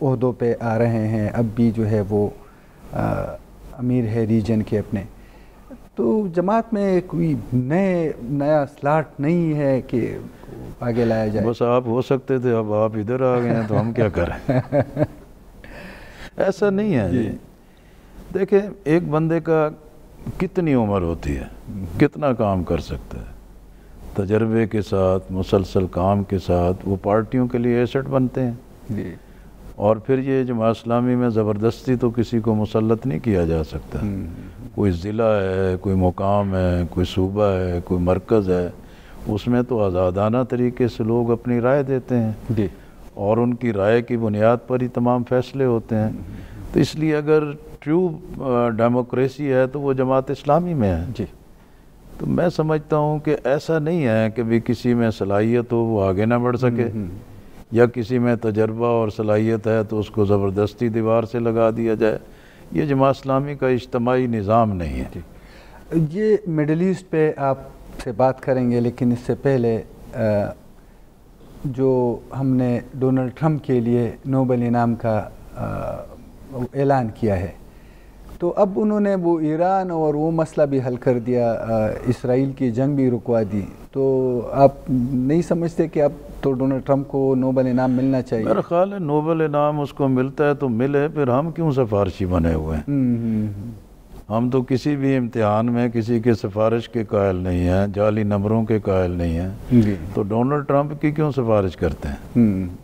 S1: ओहदों पे आ रहे हैं, अब भी जो है वो अमीर है रीजन के अपने, तो जमात में कोई नया स्लॉट नहीं है कि आगे लाया जाए।
S2: बस आप हो सकते थे, अब आप इधर आ गए हैं तो हम क्या करें। ऐसा नहीं है जी। देखें, एक बंदे का कितनी उम्र होती है, कितना काम कर सकता है, तजर्बे के साथ मुसलसल काम के साथ वो पार्टियों के लिए एसेट बनते हैं जी। और फिर ये जमात इस्लामी में ज़बरदस्ती तो किसी को मुसल्लत नहीं किया जा सकता। कोई ज़िला है, कोई मुकाम है, कोई सूबा है, कोई मरकज़ है, उसमें तो आज़ादाना तरीके से लोग अपनी राय देते हैं जी, और उनकी राय की बुनियाद पर ही तमाम फ़ैसले होते हैं। तो इसलिए अगर ट्रू डेमोक्रेसी है तो वो जमात इस्लामी में है जी। तो मैं समझता हूँ कि ऐसा नहीं है कि भी किसी में सलाहियत हो वो आगे ना बढ़ सके, या किसी में तजर्बा और सलाहियत है तो उसको ज़बरदस्ती दीवार से लगा दिया जाए। ये जमात इस्लामी का इज्तिमाई निज़ाम नहीं है।
S1: ये मिडल ईस्ट पे आपसे बात करेंगे, लेकिन इससे पहले जो हमने डोनाल्ड ट्रंप के लिए नोबेल इनाम का ऐलान किया है, तो अब उन्होंने वो ईरान और वो मसला भी हल कर दिया, इसराइल की जंग भी रुकवा दी। तो आप नहीं समझते कि अब तो डोनाल्ड ट्रंप को नोबेल इनाम मिलना चाहिए?
S2: मेरा ख्याल है नोबेल इनाम उसको मिलता है तो मिले, फिर हम क्यों सिफारशी बने हुए हैं। हम तो किसी भी इम्तिहान में किसी के सिफारिश के कायल नहीं हैं, जाली नंबरों के कायल नहीं हैं, तो डोनाल्ड ट्रंप की क्यों सिफारिश करते हैं।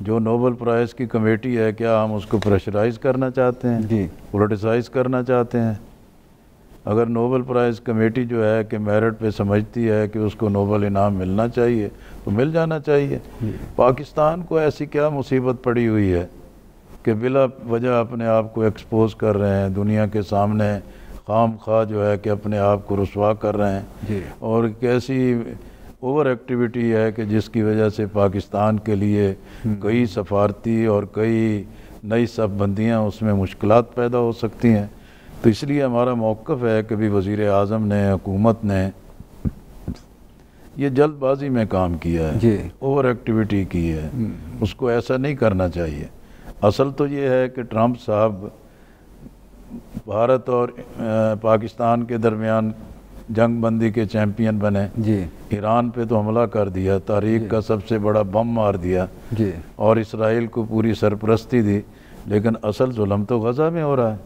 S2: जो नोबेल प्राइज़ की कमेटी है, क्या हम उसको प्रेशराइज करना चाहते हैं जी, पोलिटिसाइज करना चाहते हैं? अगर नोबेल प्राइज़ कमेटी जो है कि मेरिट पे समझती है कि उसको नोबेल इनाम मिलना चाहिए तो मिल जाना चाहिए। पाकिस्तान को ऐसी क्या मुसीबत पड़ी हुई है कि बिला वजह अपने आप को एक्सपोज कर रहे हैं दुनिया के सामने, खाम खा जो है कि अपने आप को रुसवा कर रहे हैं, और कैसी ओवर एक्टिविटी है कि जिसकी वजह से पाकिस्तान के लिए कई सफारती और कई नई शबबंदियाँ उसमें मुश्किलात पैदा हो सकती हैं। तो इसलिए हमारा मौक़िफ़ है कि भी वज़ीर आज़म ने, हुकूमत ने ये जल्दबाजी में काम किया है, ओवर एक्टिविटी की है, उसको ऐसा नहीं करना चाहिए। असल तो ये है कि ट्रंप साहब भारत और पाकिस्तान के दरमियान जंग बंदी के चैम्पियन बने जी। ईरान पे तो हमला कर दिया, तारीख का सबसे बड़ा बम मार दिया जी, और इसराइल को पूरी सरपरस्ती दी, लेकिन असल जुल्म तो गज़ा में हो रहा है।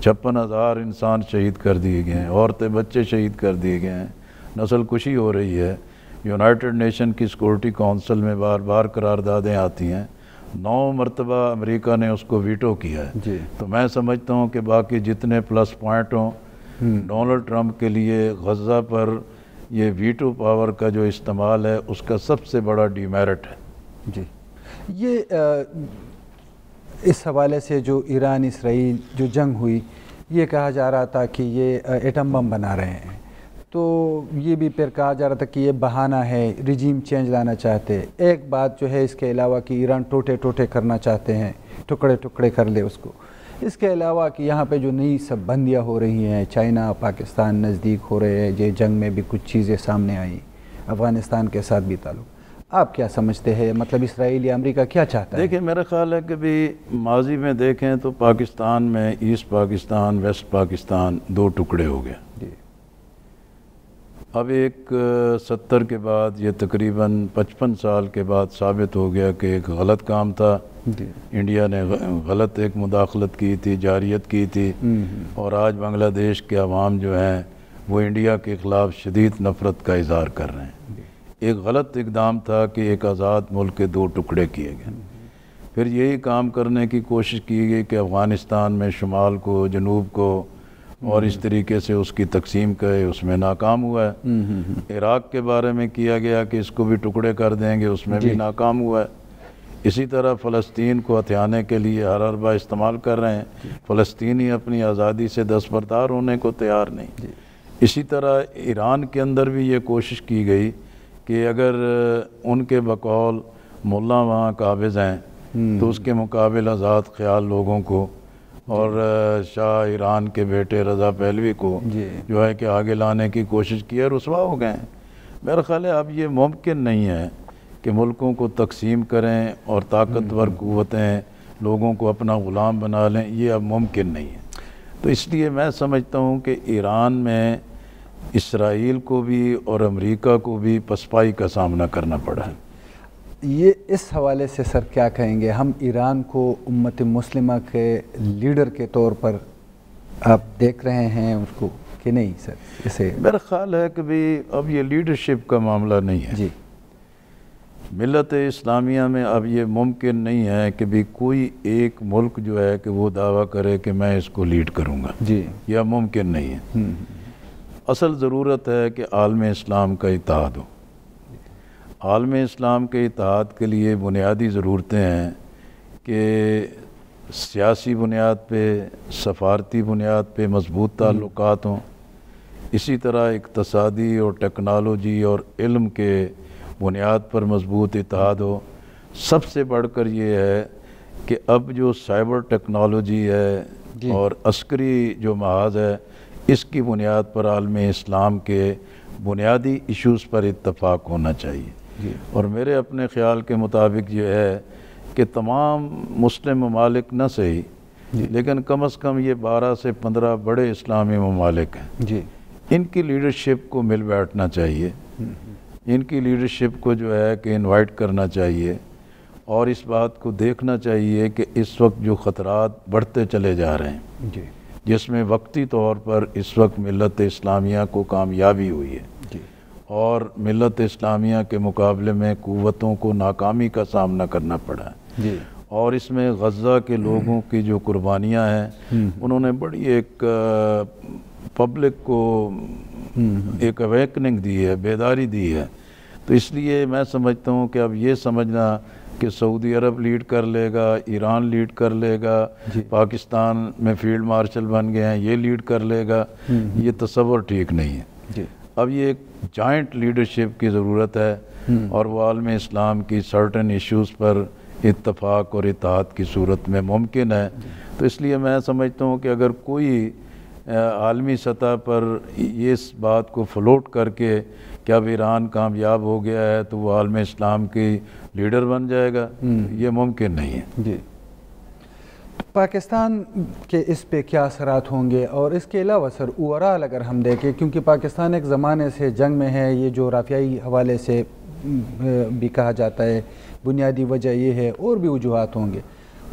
S2: 56,000 इंसान शहीद कर दिए गए हैं, औरतें बच्चे शहीद कर दिए गए हैं, नस्ल कुशी हो रही है। यूनाइटेड नेशन की सिक्योरिटी काउंसिल में बार बार करारदादें आती हैं, 9 मरतबा अमेरिका ने उसको वीटो किया है जी। तो मैं समझता हूँ कि बाकी जितने प्लस पॉइंट हों, डोनाल्ड ट्रंप के लिए गज़ा पर ये वीटो पावर का जो इस्तेमाल है उसका सबसे बड़ा डीमेरिट है जी।
S1: ये इस हवाले से जो ईरान इसराइल जो जंग हुई, ये कहा जा रहा था कि ये एटम बम बना रहे हैं, तो ये भी फिर कहा जा रहा था कि ये बहाना है, रिजीम चेंज लाना चाहते हैं। एक बात जो है इसके अलावा कि ईरान टोटे टोटे करना चाहते हैं, टुकड़े टुकड़े कर ले उसको। इसके अलावा कि यहाँ पे जो नई सब बंदियाँ हो रही हैं, चाइना पाकिस्तान नज़दीक हो रहे हैं, ये जंग में भी कुछ चीज़ें सामने आई, अफ़गानिस्तान के साथ भी ताल्लुक़, आप क्या समझते हैं? मतलब इसराइल या अमेरिका क्या चाहता है?
S2: देखिए, मेरा ख्याल है कि भी माजी में देखें तो पाकिस्तान में ईस्ट पाकिस्तान, वेस्ट पाकिस्तान 2 टुकड़े हो गए। अब एक 70 के बाद ये तकरीबन 55 साल के बाद साबित हो गया कि एक गलत काम था, इंडिया ने गलत एक मुदाखलत की थी, जारियत की थी, और आज बांग्लादेश के अवाम जो हैं वो इंडिया के ख़िलाफ़ शदीद नफ़रत का इज़हार कर रहे हैं। एक गलत इक़दाम था कि एक आज़ाद मुल्क के 2 टुकड़े किए गए। फिर यही काम करने की कोशिश की गई कि अफ़गानिस्तान में शुमाल को, जनूब को, और इस तरीके से उसकी तकसीम करे, उसमें नाकाम हुआ है। इराक़ के बारे में किया गया कि इसको भी टुकड़े कर देंगे, उसमें भी नाकाम हुआ है। इसी तरह फ़लस्तीन को हथियाने के लिए हर हरबा इस्तेमाल कर रहे हैं, फ़लस्तीनी अपनी आज़ादी से दस्तबरदार होने को तैयार नहीं। इसी तरह ईरान के अंदर भी ये कोशिश की गई कि अगर उनके बकौल मुल्ला वहाँ काबिज़ हैं तो उसके मुकाबिल आज़ाद ख्याल लोगों को और शाह ईरान के बेटे रज़ा पहलवी को जो है कि आगे लाने की कोशिश की है, रुसवा हो गए हैं। मेरा ख्याल है अब ये मुमकिन नहीं है कि मुल्कों को तकसीम करें और ताकतवर क़ुव्वतें लोगों को अपना ग़ुलाम बना लें, ये अब मुमकिन नहीं है। तो इसलिए मैं समझता हूँ कि ईरान में इसराइल को भी और अमेरिका को भी पसपाई का सामना करना पड़ा है।
S1: ये इस हवाले से सर क्या कहेंगे, हम ईरान को उम्मत मुस्लिमा के लीडर के तौर पर आप देख रहे हैं उसको कि नहीं सर? इसे
S2: मेरा ख्याल है कि भाई अब ये लीडरशिप का मामला नहीं है
S1: जी।
S2: मिल्लत इस्लामिया में अब ये मुमकिन नहीं है कि भी कोई एक मुल्क जो है कि वो दावा करे कि मैं इसको लीड करूँगा
S1: जी,
S2: यह मुमकिन नहीं है। असल ज़रूरत है कि आलम इस्लाम का इत्तेहाद हो। आलम इस्लाम के इत्तेहाद के लिए बुनियादी ज़रूरतें हैं कि सियासी बुनियाद पे, सफारती बुनियाद पे मजबूत ताल्लुकात हों, इसी तरह इक़्तिसादी और टेक्नोलॉजी और इल्म के बुनियाद पर मजबूत इत्तेहाद हो। सबसे बढ़कर ये है कि अब जो साइबर टेक्नोलॉजी है और अस्करी जो महाज है, इसकी बुनियाद पर आलम इस्लाम के बुनियादी इश्यूज़ पर इत्तफाक होना चाहिए। और मेरे अपने ख़्याल के मुताबिक ये है कि तमाम मुस्लिम ममालिक न सही लेकिन कम अज़ कम ये 12 से 15 बड़े इस्लामी ममालिक हैं
S1: जी,
S2: इनकी लीडरशिप को मिल बैठना चाहिए, इनकी लीडरशिप को जो है कि इनवाइट करना चाहिए और इस बात को देखना चाहिए कि इस वक्त जो ख़तरात बढ़ते चले जा रहे हैं
S1: जी,
S2: जिसमें वक्ती तौर पर इस वक्त मिल्लत इस्लामिया को कामयाबी हुई है
S1: जी,
S2: और मिल्लत इस्लामिया के मुकाबले में क़ुव्वतों को नाकामी का सामना करना पड़ा है
S1: जी,
S2: और इसमें गज़ा के लोगों की जो कुर्बानियाँ हैं उन्होंने बड़ी एक पब्लिक को एक अवेकनिंग दी है, बेदारी दी है। तो इसलिए मैं समझता हूँ कि अब ये समझना कि सऊदी अरब लीड कर लेगा, ईरान लीड कर लेगा, पाकिस्तान में फील्ड मार्शल बन गए हैं ये लीड कर लेगा, ये तसव्वुर ठीक नहीं है
S1: जी।
S2: अब ये एक जॉइंट लीडरशिप की ज़रूरत है और वो आलम इस्लाम की सर्टन इश्यूज़ पर इत्तफाक और इत्तेहाद की सूरत में मुमकिन है। तो इसलिए मैं समझता हूँ कि अगर कोई आलमी सतह पर ये इस बात को फ्लोट करके कि अब ईरान कामयाब हो गया है तो वो आलम इस्लाम की लीडर बन जाएगा, ये मुमकिन नहीं है
S1: जी। पाकिस्तान के इस पे क्या असरात होंगे और इसके अलावा सर ओवरऑल अगर हम देखें, क्योंकि पाकिस्तान एक ज़माने से जंग में है, ये जो राफ़ियाई हवाले से भी कहा जाता है, बुनियादी वजह ये है और भी वजूहात होंगे,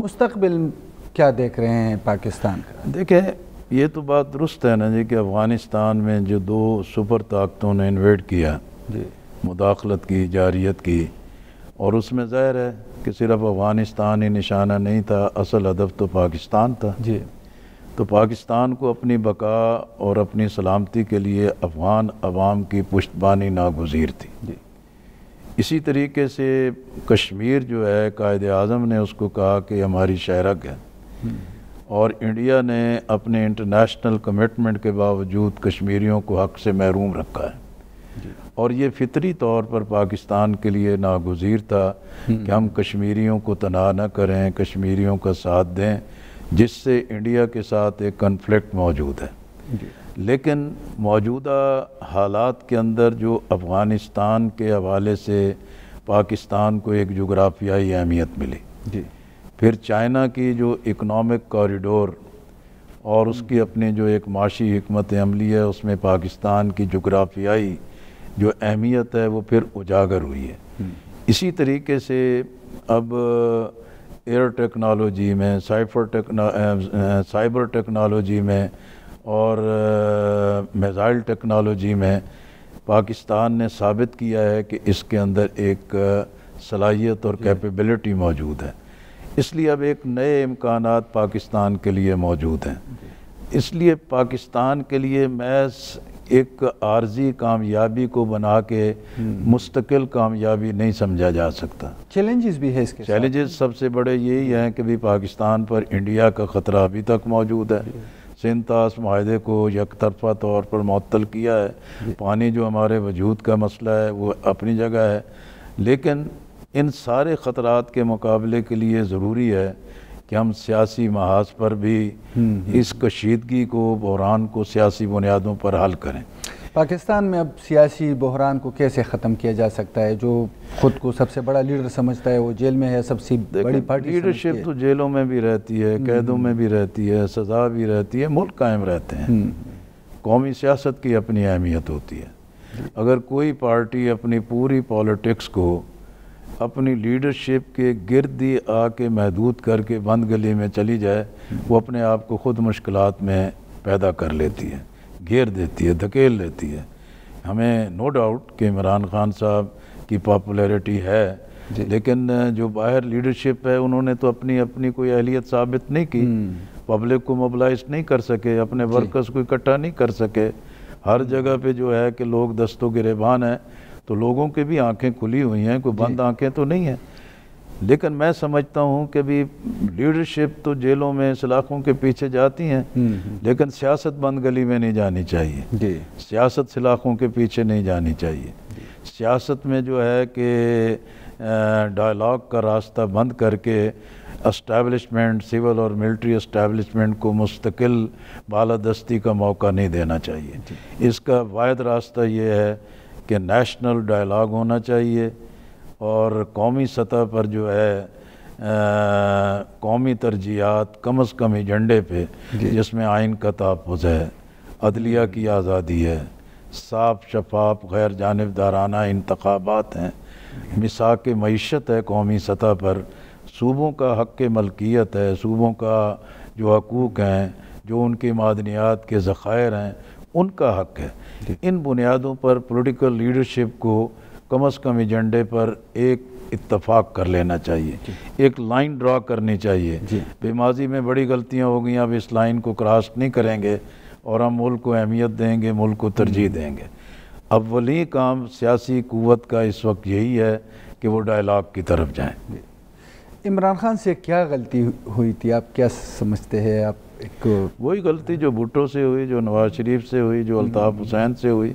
S1: मुस्तक़बिल क्या देख रहे हैं पाकिस्तान का?
S2: देखें ये तो बात दुरुस्त है ना जी कि अफ़गानिस्तान में जो 2 सुपर ताकतों ने इन्वेड किया
S1: जी,
S2: मुदाखलत की, जारियत की, और उसमें ज़ाहिर है कि सिर्फ अफ़गानिस्तान ही निशाना नहीं था, असल हदफ तो पाकिस्तान था
S1: जी।
S2: तो पाकिस्तान को अपनी बका और अपनी सलामती के लिए अफ़गान अवाम की पुश्तबानी नागुज़ीर थी
S1: जी।
S2: इसी तरीके से कश्मीर जो है कायदे आज़म ने उसको कहा कि हमारी शहरक है और इंडिया ने अपने इंटरनेशनल कमिटमेंट के बावजूद कश्मीरियों को हक़ से महरूम रखा है और ये फितरी तौर पर पाकिस्तान के लिए नागुज़ीर था कि हम कश्मीरियों को तनाव न करें, कश्मीरियों का साथ दें, जिससे इंडिया के साथ एक कन्फ्लिक्ट मौजूद है। लेकिन मौजूदा हालात के अंदर जो अफ़गानिस्तान के हवाले से पाकिस्तान को एक जोग्राफियाई अहमियत मिली
S1: जी,
S2: फिर चाइना की जो इकनॉमिक कॉरिडोर और उसकी अपनी जो एक माशी हिकमत अमली है उसमें पाकिस्तान की जोग्राफियाई जो अहमियत है वो फिर उजागर हुई है। इसी तरीके से अब एयर टेक्नोलॉजी में, साइबर टेक्नोलॉजी में और मिसाइल टेक्नोलॉजी में पाकिस्तान ने साबित किया है कि इसके अंदर एक सलाहियत और कैपेबिलिटी मौजूद है। इसलिए अब एक नए इम्कानात पाकिस्तान के लिए मौजूद हैं। इसलिए पाकिस्तान के लिए महज एक आर्जी कामयाबी को बना के मुस्तकिल कामयाबी नहीं समझा जा सकता।
S1: चैलेंजेस भी है इसके साथ।
S2: चैलेंजेस सबसे बड़े यही हैं कि भी पाकिस्तान पर इंडिया का ख़तरा अभी तक मौजूद है। सिंतास माहदे को यकतरफा तौर पर मुअत्तल किया है। पानी जो हमारे वजूद का मसला है वो अपनी जगह है, लेकिन इन सारे ख़तरात के मुकाबले के लिए ज़रूरी है कि हम सियासी महाज पर भी इस कशीदगी को, बहरान को सियासी बुनियादों पर हल करें।
S1: पाकिस्तान में अब सियासी बहरान को कैसे ख़त्म किया जा सकता है? जो ख़ुद को सबसे बड़ा लीडर समझता है वो जेल में है, सबसे बड़ी पार्टी
S2: लीडरशिप तो जेलों में भी रहती है, कैदों में भी रहती है, सज़ा भी रहती है, मुल्क कायम रहते हैं। कौमी सियासत की अपनी अहमियत होती है। अगर कोई पार्टी अपनी पूरी पॉलिटिक्स को अपनी लीडरशिप के गिर्द ही आके महदूद करके बंद गली में चली जाए, वो अपने आप को ख़ुद मुश्किलात में पैदा कर लेती है, घेर देती है, धकेल लेती है। हमें नो डाउट कि इमरान खान साहब की पॉपुलैरिटी है, लेकिन जो बाहर लीडरशिप है उन्होंने तो अपनी अपनी कोई अहलियत साबित नहीं की, पब्लिक को मोबिलाइज नहीं कर सके, अपने वर्कर्स को इकट्ठा नहीं कर सके। हर जगह पे जो है कि लोग दस्तों गिरेबान हैं, तो लोगों की भी आंखें खुली हुई हैं, कोई बंद आंखें तो नहीं हैं। लेकिन मैं समझता हूँ कि भी लीडरशिप तो जेलों में सलाखों के पीछे जाती हैं, लेकिन सियासत बंद गली में नहीं जानी चाहिए। सियासत सलाखों के पीछे नहीं जानी चाहिए। सियासत में जो है कि डायलॉग का रास्ता बंद करके एस्टैब्लिशमेंट, सिविल और मिलिट्री एस्टैब्लिशमेंट को मुस्तकिल बालादस्ती का मौका नहीं देना चाहिए। इसका वाहिद रास्ता ये है कि नेशनल डायलॉग होना चाहिए और कौमी सतह पर जो है कौमी तरजीहात कम अज़ कम एजेंडे पे, जिसमें आइन का तहफ़्फ़ुज़ है, अदलिया की आज़ादी है, साफ शफाफ गैर जानिबदाराना इंतखाबात हैं, मिसाक मईशत है कौमी सतह पर, सूबों का हक़ मलकियत है, सूबों का जो हकूक़ हैं, जो उनकी मादनियात के ज़ख़ायर हैं, उनका हक़ है। इन बुनियादों पर पॉलिटिकल लीडरशिप को कम अज़ कम एजेंडे पर एक इत्तफाक कर लेना चाहिए, एक लाइन ड्रा करनी चाहिए। बेमाजी में बड़ी गलतियां हो गई, अब इस लाइन को क्रॉस नहीं करेंगे और हम मुल्क को अहमियत देंगे, मुल्क को तरजीह देंगे। अव्वली काम सियासी क़ुव्वत का इस वक्त यही है कि वो डायलॉग की तरफ जाएँ।
S1: इमरान खान से क्या गलती हुई थी, आप क्या समझते हैं? आप एक
S2: वही गलती जो भुट्टो से हुई, जो नवाज शरीफ से हुई, जो अल्ताफ़ हुसैन से हुई,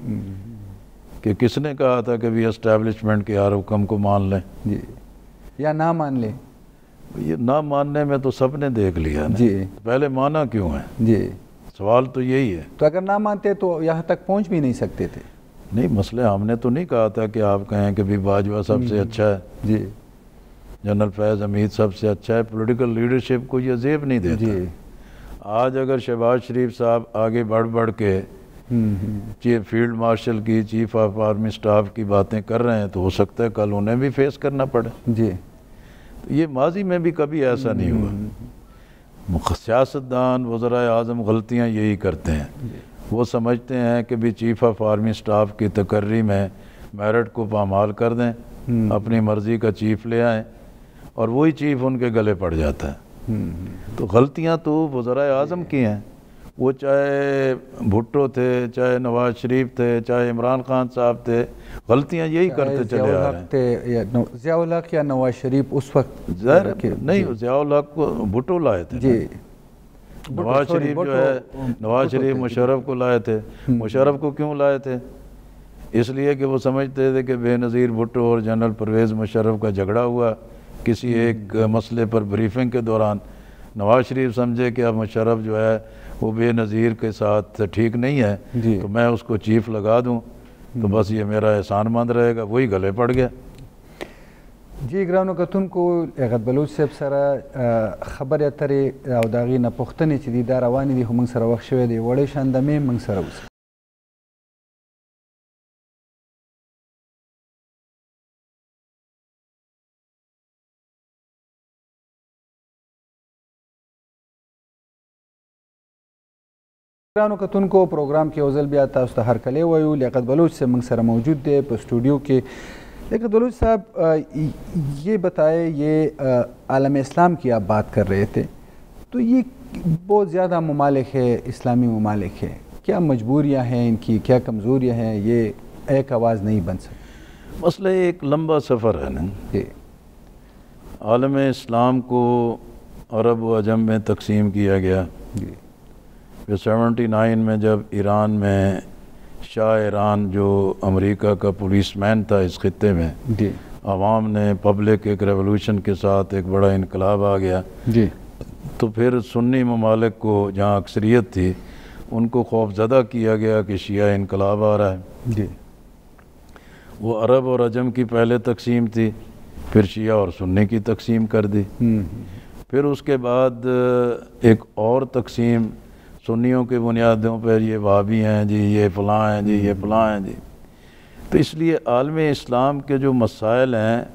S2: कि किसने कहा था कि भी एस्टैब्लिशमेंट के हर हुक्म को मान लें
S1: जी, या ना मान लें।
S2: ये ना मानने में तो सब ने देख लिया ना।
S1: जी,
S2: पहले माना क्यों है?
S1: जी,
S2: सवाल तो यही है।
S1: तो अगर ना मानते तो यहाँ तक पहुँच भी नहीं सकते थे।
S2: नहीं, मसले हमने तो नहीं कहा था कि आप कहें कि भी बाजवा सबसे अच्छा है,
S1: जी,
S2: जनरल फैज़ हमीद सबसे अच्छा है। पॉलिटिकल लीडरशिप को ये जेब नहीं देता। आज अगर शहबाज शरीफ साहब आगे बढ़ बढ़ के चीफ फील्ड मार्शल की, चीफ ऑफ आर्मी स्टाफ की बातें कर रहे हैं, तो हो सकता है कल उन्हें भी फेस करना पड़े।
S1: जी,
S2: तो ये माजी में भी कभी ऐसा नहीं हुआ। सियासतदान, वज़राए आज़म गलतियाँ यही करते हैं। वो समझते हैं कि भी चीफ ऑफ आर्मी स्टाफ की तकर्री में मेरिट को पामाल कर दें, अपनी मर्ज़ी का चीफ ले आएँ और वही चीफ उनके गले पड़ जाता है। तो गलतियां तो वज़राए आज़म की हैं, वो चाहे भुट्टो थे, चाहे नवाज शरीफ थे, चाहे इमरान खान साहब थे, गलतियां यही करते चले आ रहे हैं।
S1: ज़ियाउल हक़ या नवाज शरीफ उस वक्त
S2: नहीं, ज़ियाउल हक़ को भुट्टो लाए थे जी। नवाज शरीफ जो है, नवाज शरीफ मुशर्रफ को लाए थे। मुशर्रफ को क्यों लाए थे? इसलिए कि वो समझते थे कि बेनज़ीर भुट्टो और जनरल परवेज़ मुशर्रफ का झगड़ा हुआ किसी एक मसले पर ब्रीफिंग के दौरान। नवाज शरीफ समझे कि अब मुशर्रफ जो है वो बेनज़ीर के साथ ठीक नहीं है, तो मैं उसको चीफ लगा दूं, तो बस ये मेरा एहसानमंद रहेगा। वही गले पड़ गया
S1: जी। ग्राउंड कतुन को एगत बलूच से सरा खबर अतरे दागी न पुख्तने ची दी रवानी दी हम सर वक्त शवे दी वड़े शानदा में मंग सर उस ग्राउंड कतुन को प्रोग्राम के ओजल भी आता उस हर कले वयू लियाकत बलूच से मंग सर मौजूद दे स्टूडियो के। लियाकत बलूच साहब ये बताए, ये आलम इस्लाम की आप बात कर रहे थे, तो ये बहुत ज़्यादा ममालिक है, इस्लामी ममालिक है, क्या मजबूरियाँ हैं इनकी, क्या कमज़ोरियाँ हैं, ये एक आवाज़ नहीं बन सकती?
S2: मसला एक लंबा सफ़र है ना। आलम इस्लाम को अरब व अजम में तकसीम किया गया। फिर 79 में जब ईरान में शाह ईरान जो अमेरिका का पुलिसमैन था इस खित्ते में, आवाम ने पब्लिक एक रेवोल्यूशन के साथ एक बड़ा इनकलाब आ गया जी। तो फिर सुन्नी ममालिक को जहाँ अक्सरियत थी उनको खौफज़दा किया गया कि शिया इनकलाब आ रहा है जी। वो अरब और अजम की पहले तकसीम थी, फिर शिया और सुन्नी की तकसीम कर दी। फिर उसके बाद एक और तकसीम सुन्नियों के बुनियादों पर, ये वहाबी हैं जी, ये फ़लाँ हैं जी, ये फ़लाँ हैं जी। तो इसलिए आलम इस्लाम के जो मसाइल हैं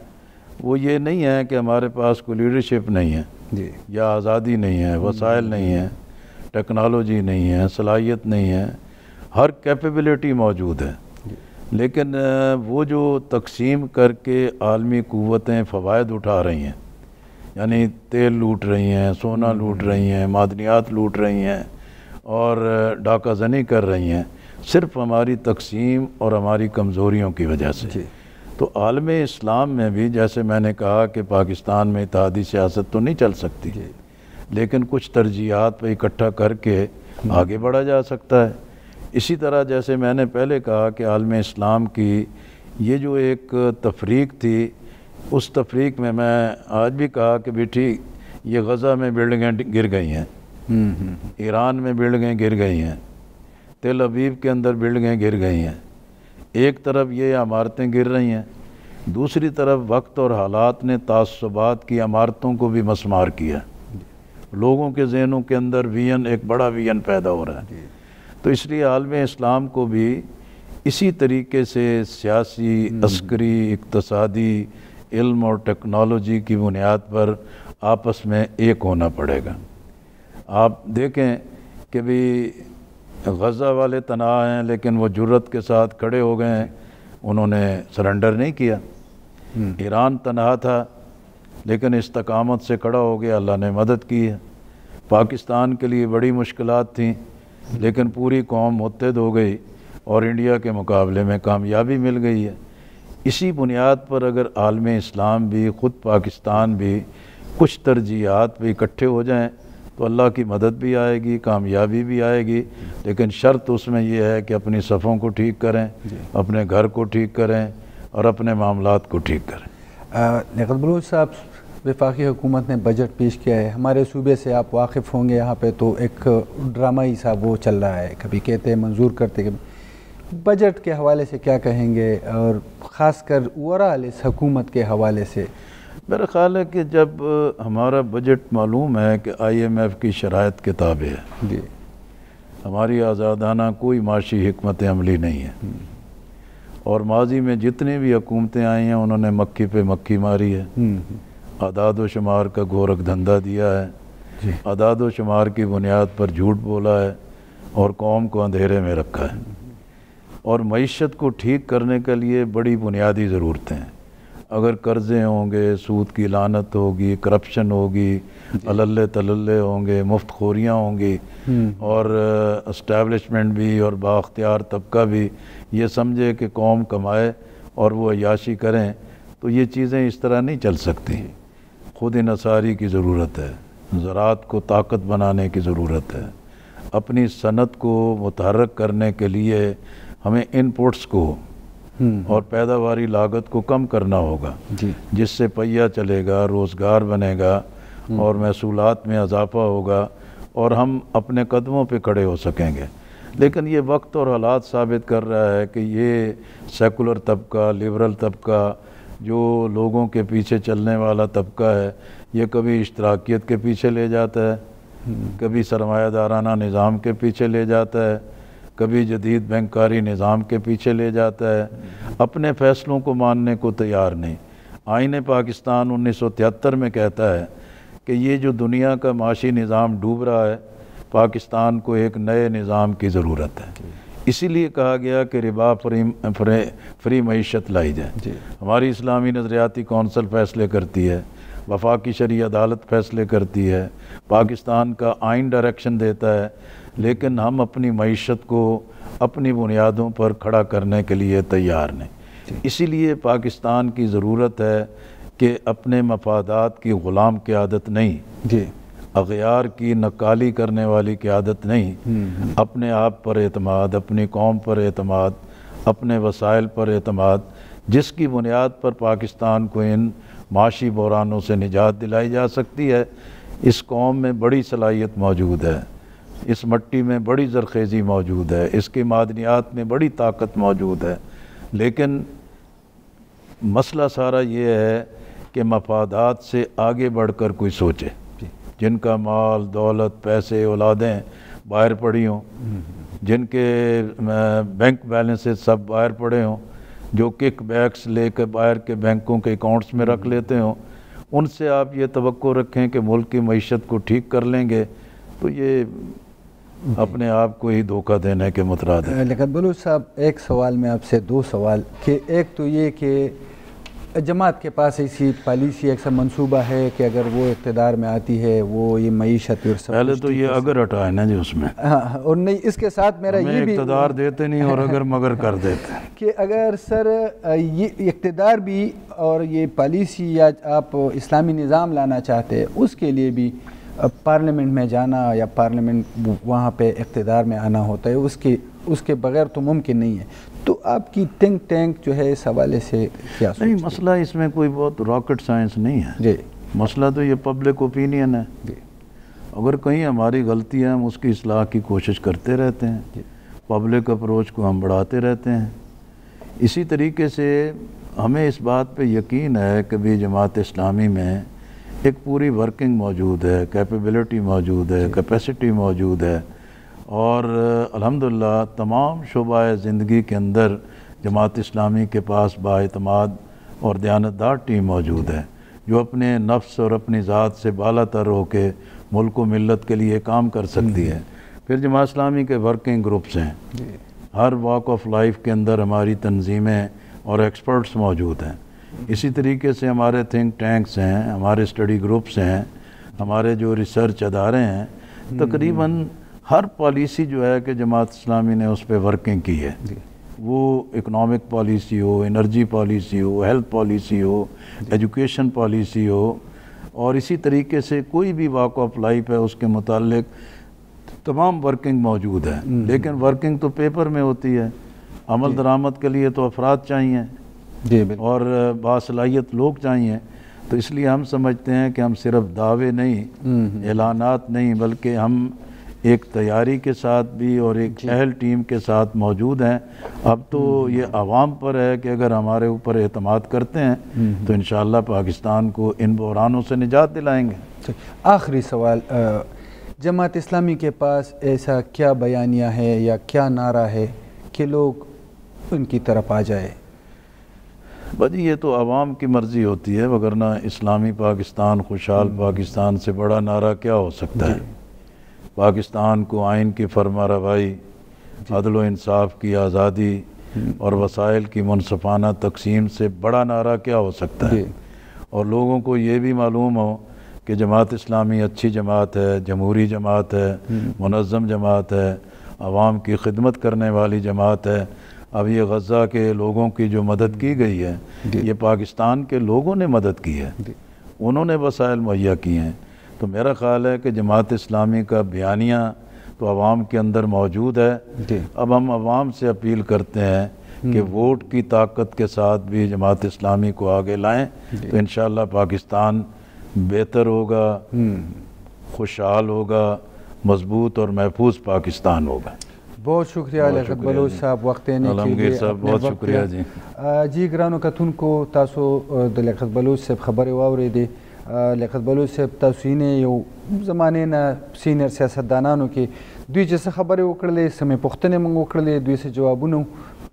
S2: वो ये नहीं है कि हमारे पास कोई लीडरशिप नहीं है जी, या आज़ादी नहीं है, वसाइल नहीं है, टेक्नोलॉजी नहीं है, सलाहियत नहीं है, हर कैपेबिलिटी मौजूद है। लेकिन वो जो तकसीम करके आलमी क़ुव्वतें फ़वायद उठा रही हैं, यानी तेल लूट रही हैं, सोना लूट रही हैं, मादनियात लूट रही हैं और डाका ज़नी कर रही हैं, सिर्फ हमारी तकसीम और हमारी कमज़ोरियों की वजह से। तो आलम इस्लाम में भी जैसे मैंने कहा कि पाकिस्तान में इत्तेहादी सियासत तो नहीं चल सकती, लेकिन कुछ तरजीहात पर इकट्ठा करके आगे बढ़ा जा सकता है। इसी तरह जैसे मैंने पहले कहा कि आलम इस्लाम की ये जो एक तफरीक थी, उस तफरीक में मैं आज भी कहा कि बेटी ये गज़ा में बिल्डिंगें गिर गई हैं, ईरान में बिल्डिंगें गिर गई हैं, तेल अवीव के अंदर बिल्डिंगें गिर गई हैं। एक तरफ ये इमारतें गिर रही हैं, दूसरी तरफ वक्त और हालात ने तासुबात की इमारतों को भी मसमार किया। लोगों के ज़हनों के अंदर विजन, एक बड़ा विजन पैदा हो रहा है। तो इसलिए आलम इस्लाम को भी इसी तरीके से सियासी, अस्करी, इक़्तिसादी, इल्म और टेक्नोलॉजी की बुनियाद पर आपस में एक होना पड़ेगा। आप देखें कि भी गज़ा वाले तनाव हैं, लेकिन वो जुर्रत के साथ खड़े हो गए हैं, उन्होंने सरेंडर नहीं किया। ईरान तनहा था लेकिन इस्तकामत से खड़ा हो गया, अल्लाह ने मदद की है। पाकिस्तान के लिए बड़ी मुश्किलात थीं, लेकिन पूरी कौम मुत्तहद हो गई और इंडिया के मुकाबले में कामयाबी मिल गई है। इसी बुनियाद पर अगर आलम इस्लाम भी, ख़ुद पाकिस्तान भी कुछ तरजीहात पे इकट्ठे हो जाएं तो अल्लाह की मदद भी आएगी, कामयाबी भी आएगी। लेकिन शर्त उसमें यह है कि अपनी सफ़ों को ठीक करें, अपने घर को ठीक करें और अपने मामलात को ठीक करें।
S1: लियाकत बलूच साहब, वफाकी हुकूमत ने बजट पेश किया है, हमारे सूबे से आप वाकिफ़ होंगे, यहाँ पे तो एक ड्रामाई सा वो चल रहा है, कभी कहते हैं मंजूर करते, कभी बजट के हवाले से क्या कहेंगे, और ख़ासकर ओवरऑल इस हुकूमत के हवाले से?
S2: मेरा ख़्याल है कि जब हमारा बजट मालूम है कि IMF की शराइत के ताबे है जी, हमारी आज़ादाना कोई माशी हिकमत अमली नहीं है, और माजी में जितनी भी हुकूमतें आई हैं उन्होंने मक्खी पे मक्खी मारी है, आदाद व शुमार का गोरख धंधा दिया है, आदाद व शुमार की बुनियाद पर झूठ बोला है और कौम को अंधेरे में रखा है। और मईशत को ठीक करने के लिए बड़ी बुनियादी ज़रूरतें हैं। अगर कर्ज़े होंगे, सूद की लानत होगी, करप्शन होगी, अल्ले तल्ले होंगे, मुफ्त खोरियाँ होंगी, और इस्टेब्लिशमेंट भी और बाख्तियार तबका भी ये समझे कि कौम कमाए और वो अय्याशी करें, तो ये चीज़ें इस तरह नहीं चल सकती। खुद इनसारी की ज़रूरत है, ज़राअत को ताकत बनाने की ज़रूरत है, अपनी सनत को मुतहर्रक करने के लिए हमें इनपुट्स को और पैदावारी लागत को कम करना होगा, जिससे पहिया चलेगा, रोज़गार बनेगा और महसूलात में इजाफ़ा होगा और हम अपने कदमों पे खड़े हो सकेंगे। लेकिन ये वक्त और हालात साबित कर रहा है कि ये सेकुलर तबका, लिबरल तबका, जो लोगों के पीछे चलने वाला तबका है, ये कभी इश्तराकियत के पीछे ले जाता है, कभी सरमायादाराना निज़ाम के पीछे ले जाता है, कभी जदीद बैंकारी निज़ाम के पीछे ले जाता है, अपने फ़ैसलों को मानने को तैयार नहीं। आईन पाकिस्तान 1973 में कहता है कि ये जो दुनिया का माशी निज़ाम डूब रहा है, पाकिस्तान को एक नए निज़ाम की ज़रूरत है। इसीलिए कहा गया कि रिबा फ्री मईशत लाई जाए। हमारी इस्लामी नज़रियाती कौंसल फ़ैसले करती है, वफाकी शरई अदालत फ़ैसले करती है, पाकिस्तान का आइन डायरेक्शन देता है, लेकिन हम अपनी मईशत को अपनी बुनियादों पर खड़ा करने के लिए तैयार नहीं। इसीलिए पाकिस्तान की ज़रूरत है कि अपने मफादात की ग़ुलाम क़यादत नहीं जी, अग़यार की नक्काली करने वाली क़यादत नहीं, अपने आप पर एतमाद, अपनी कौम पर एतमाद, अपने वसाइल पर एतमाद, जिसकी बुनियाद पर पाकिस्तान को इन माशी बहरानों से निजात दिलाई जा सकती है। इस कौम में बड़ी सलाहियत मौजूद है, इस मट्टी में बड़ी ज़रखेज़ी मौजूद है, इसकी मादनियात में बड़ी ताकत मौजूद है, लेकिन मसला सारा ये है कि मफादात से आगे बढ़कर कोई सोचे। जिनका माल दौलत पैसे औलादें बाहर पड़ी हों, जिनके बैंक बैलेंसेस सब बाहर पड़े हों, जो किक बैक्स लेकर बाहर के बैंकों के अकाउंट्स में रख लेते हों, उनसे आप ये तवक्को रखें कि मुल्क की मईशत को ठीक कर लेंगे, तो ये अपने आप को ही धोखा देने के मुतराद है।
S1: लेकिन बलूच साहब, एक सवाल में आपसे दो सवाल कि एक तो ये कि जमात के पास ऐसी पॉलिसी एक मंसूबा है कि अगर वो इक़्तिदार में आती है वो ये मईशत और सब
S2: पहले तो ये अगर हटाए ना जी उसमें,
S1: हाँ, और नहीं इसके साथ मेरा ये भी
S2: इक़्तिदार देते नहीं और अगर मगर कर देते
S1: कि अगर सर ये इक़्तिदार भी और ये पॉलिसी या आप इस्लामी निज़ाम लाना चाहते हैं उसके लिए भी पार्लियामेंट में जाना या पार्लियामेंट वहाँ पे इक़्तिदार में आना होता है, उसके बगैर तो मुमकिन नहीं है। तो आपकी थिंक टैंक जो है इस हवाले से क्या
S2: नहीं, मसला इसमें कोई बहुत रॉकेट साइंस नहीं है
S1: जी,
S2: मसला तो ये पब्लिक ओपिनियन है
S1: जी।
S2: अगर कहीं हमारी गलती है हम उसकी इस्लाह की कोशिश करते रहते हैं, पब्लिक अप्रोच को हम बढ़ाते रहते हैं। इसी तरीके से हमें इस बात पे यकीन है कि भी जमात इस्लामी में एक पूरी वर्किंग मौजूद है, कैपेबिलिटी मौजूद है, कैपेसिटी मौजूद है, और अल्हम्दुलिल्लाह तमाम शोबाए ज़िंदगी के अंदर जमात इस्लामी के पास बाएतमाद और दयानतदार टीम मौजूद है जो अपने नफ्स और अपनी ज़ात से बालातर होकर मुल्क व मिल्लत के लिए काम कर सकती है। फिर जमात इस्लामी के वर्किंग ग्रुप्स हैं, हर वॉक ऑफ लाइफ के अंदर हमारी तंजीमें और एक्सपर्ट्स मौजूद हैं। इसी तरीके से हमारे थिंक टैंक्स हैं, हमारे स्टडी ग्रुप्स हैं, हमारे जो रिसर्च अदारे हैं, तकरीबन हर पॉलिसी जो है कि जमात इस्लामी ने उस पर वर्किंग की है, वो इकनॉमिक पॉलिसी हो, एनर्जी पॉलिसी हो, हेल्थ पॉलिसी हो, एजुकेशन पॉलिसी हो, और इसी तरीके से कोई भी वॉक ऑफ लाइफ है उसके मुतालिक तमाम वर्किंग मौजूद है। लेकिन वर्किंग तो पेपर में होती है, अमल दरामद के लिए तो अफराद चाहिए और बासलाहियत लोग चाहिए। तो इसलिए हम समझते हैं कि हम सिर्फ दावे नहीं, ऐलानात नहीं, बल्कि हम एक तैयारी के साथ भी और एक अहल टीम के साथ मौजूद हैं। अब तो ये आवाम पर है कि अगर हमारे ऊपर एतमाद करते हैं तो इंशाअल्लाह पाकिस्तान को इन बहरानों से निजात दिलाएंगे।
S1: आखिरी सवाल, जमात इस्लामी के पास ऐसा क्या बयानिया है या क्या नारा है कि लोग उनकी तरफ आ जाए?
S2: भाजी ये तो आवाम की मर्ज़ी होती है, वगरना इस्लामी पाकिस्तान, खुशहाल पाकिस्तान से बड़ा नारा क्या हो सकता है। पाकिस्तान को आइन की फरमा रवाई, अदल व इंसाफ की आज़ादी और वसाइल की मुनसफ़ाना तकसीम से बड़ा नारा क्या हो सकता है। और लोगों को ये भी मालूम हो कि जमात इस्लामी अच्छी जमात है, जमहूरी जमात है, मुनज़्ज़म जमात है, आवाम की खिदमत करने वाली जमात है। अब ये गज़ा के लोगों की जो मदद की गई है, ये पाकिस्तान के लोगों ने मदद की है, उन्होंने वसाइल मुहैया किए हैं। तो मेरा ख़्याल है कि जमात इस्लामी का बयानिया तो आवाम के अंदर मौजूद है। अब हम आवाम से अपील करते हैं कि वोट की ताकत के साथ भी जमात इस्लामी को आगे लाएं, तो इंशाअल्लाह पाकिस्तान बेहतर होगा, खुशहाल होगा, मजबूत और महफूज पाकिस्तान होगा।
S1: बहुत शुक्रिया लियाकत बलोच साहब वक्त देने के लिए।
S2: साहब बहुत शुक्रिया जी।
S1: जी ग्रानो कतुनको तासो द लियाकत बलोच साहब खबर वावरेदे। लियाकत बलोच साहब तासो ने यो ज़माने ना सीनियर सियासतदानानो के दुई जैसे खबरें वकड़ले, समय पुख्तने मंग वकड़ले, दुई से जवाबुनो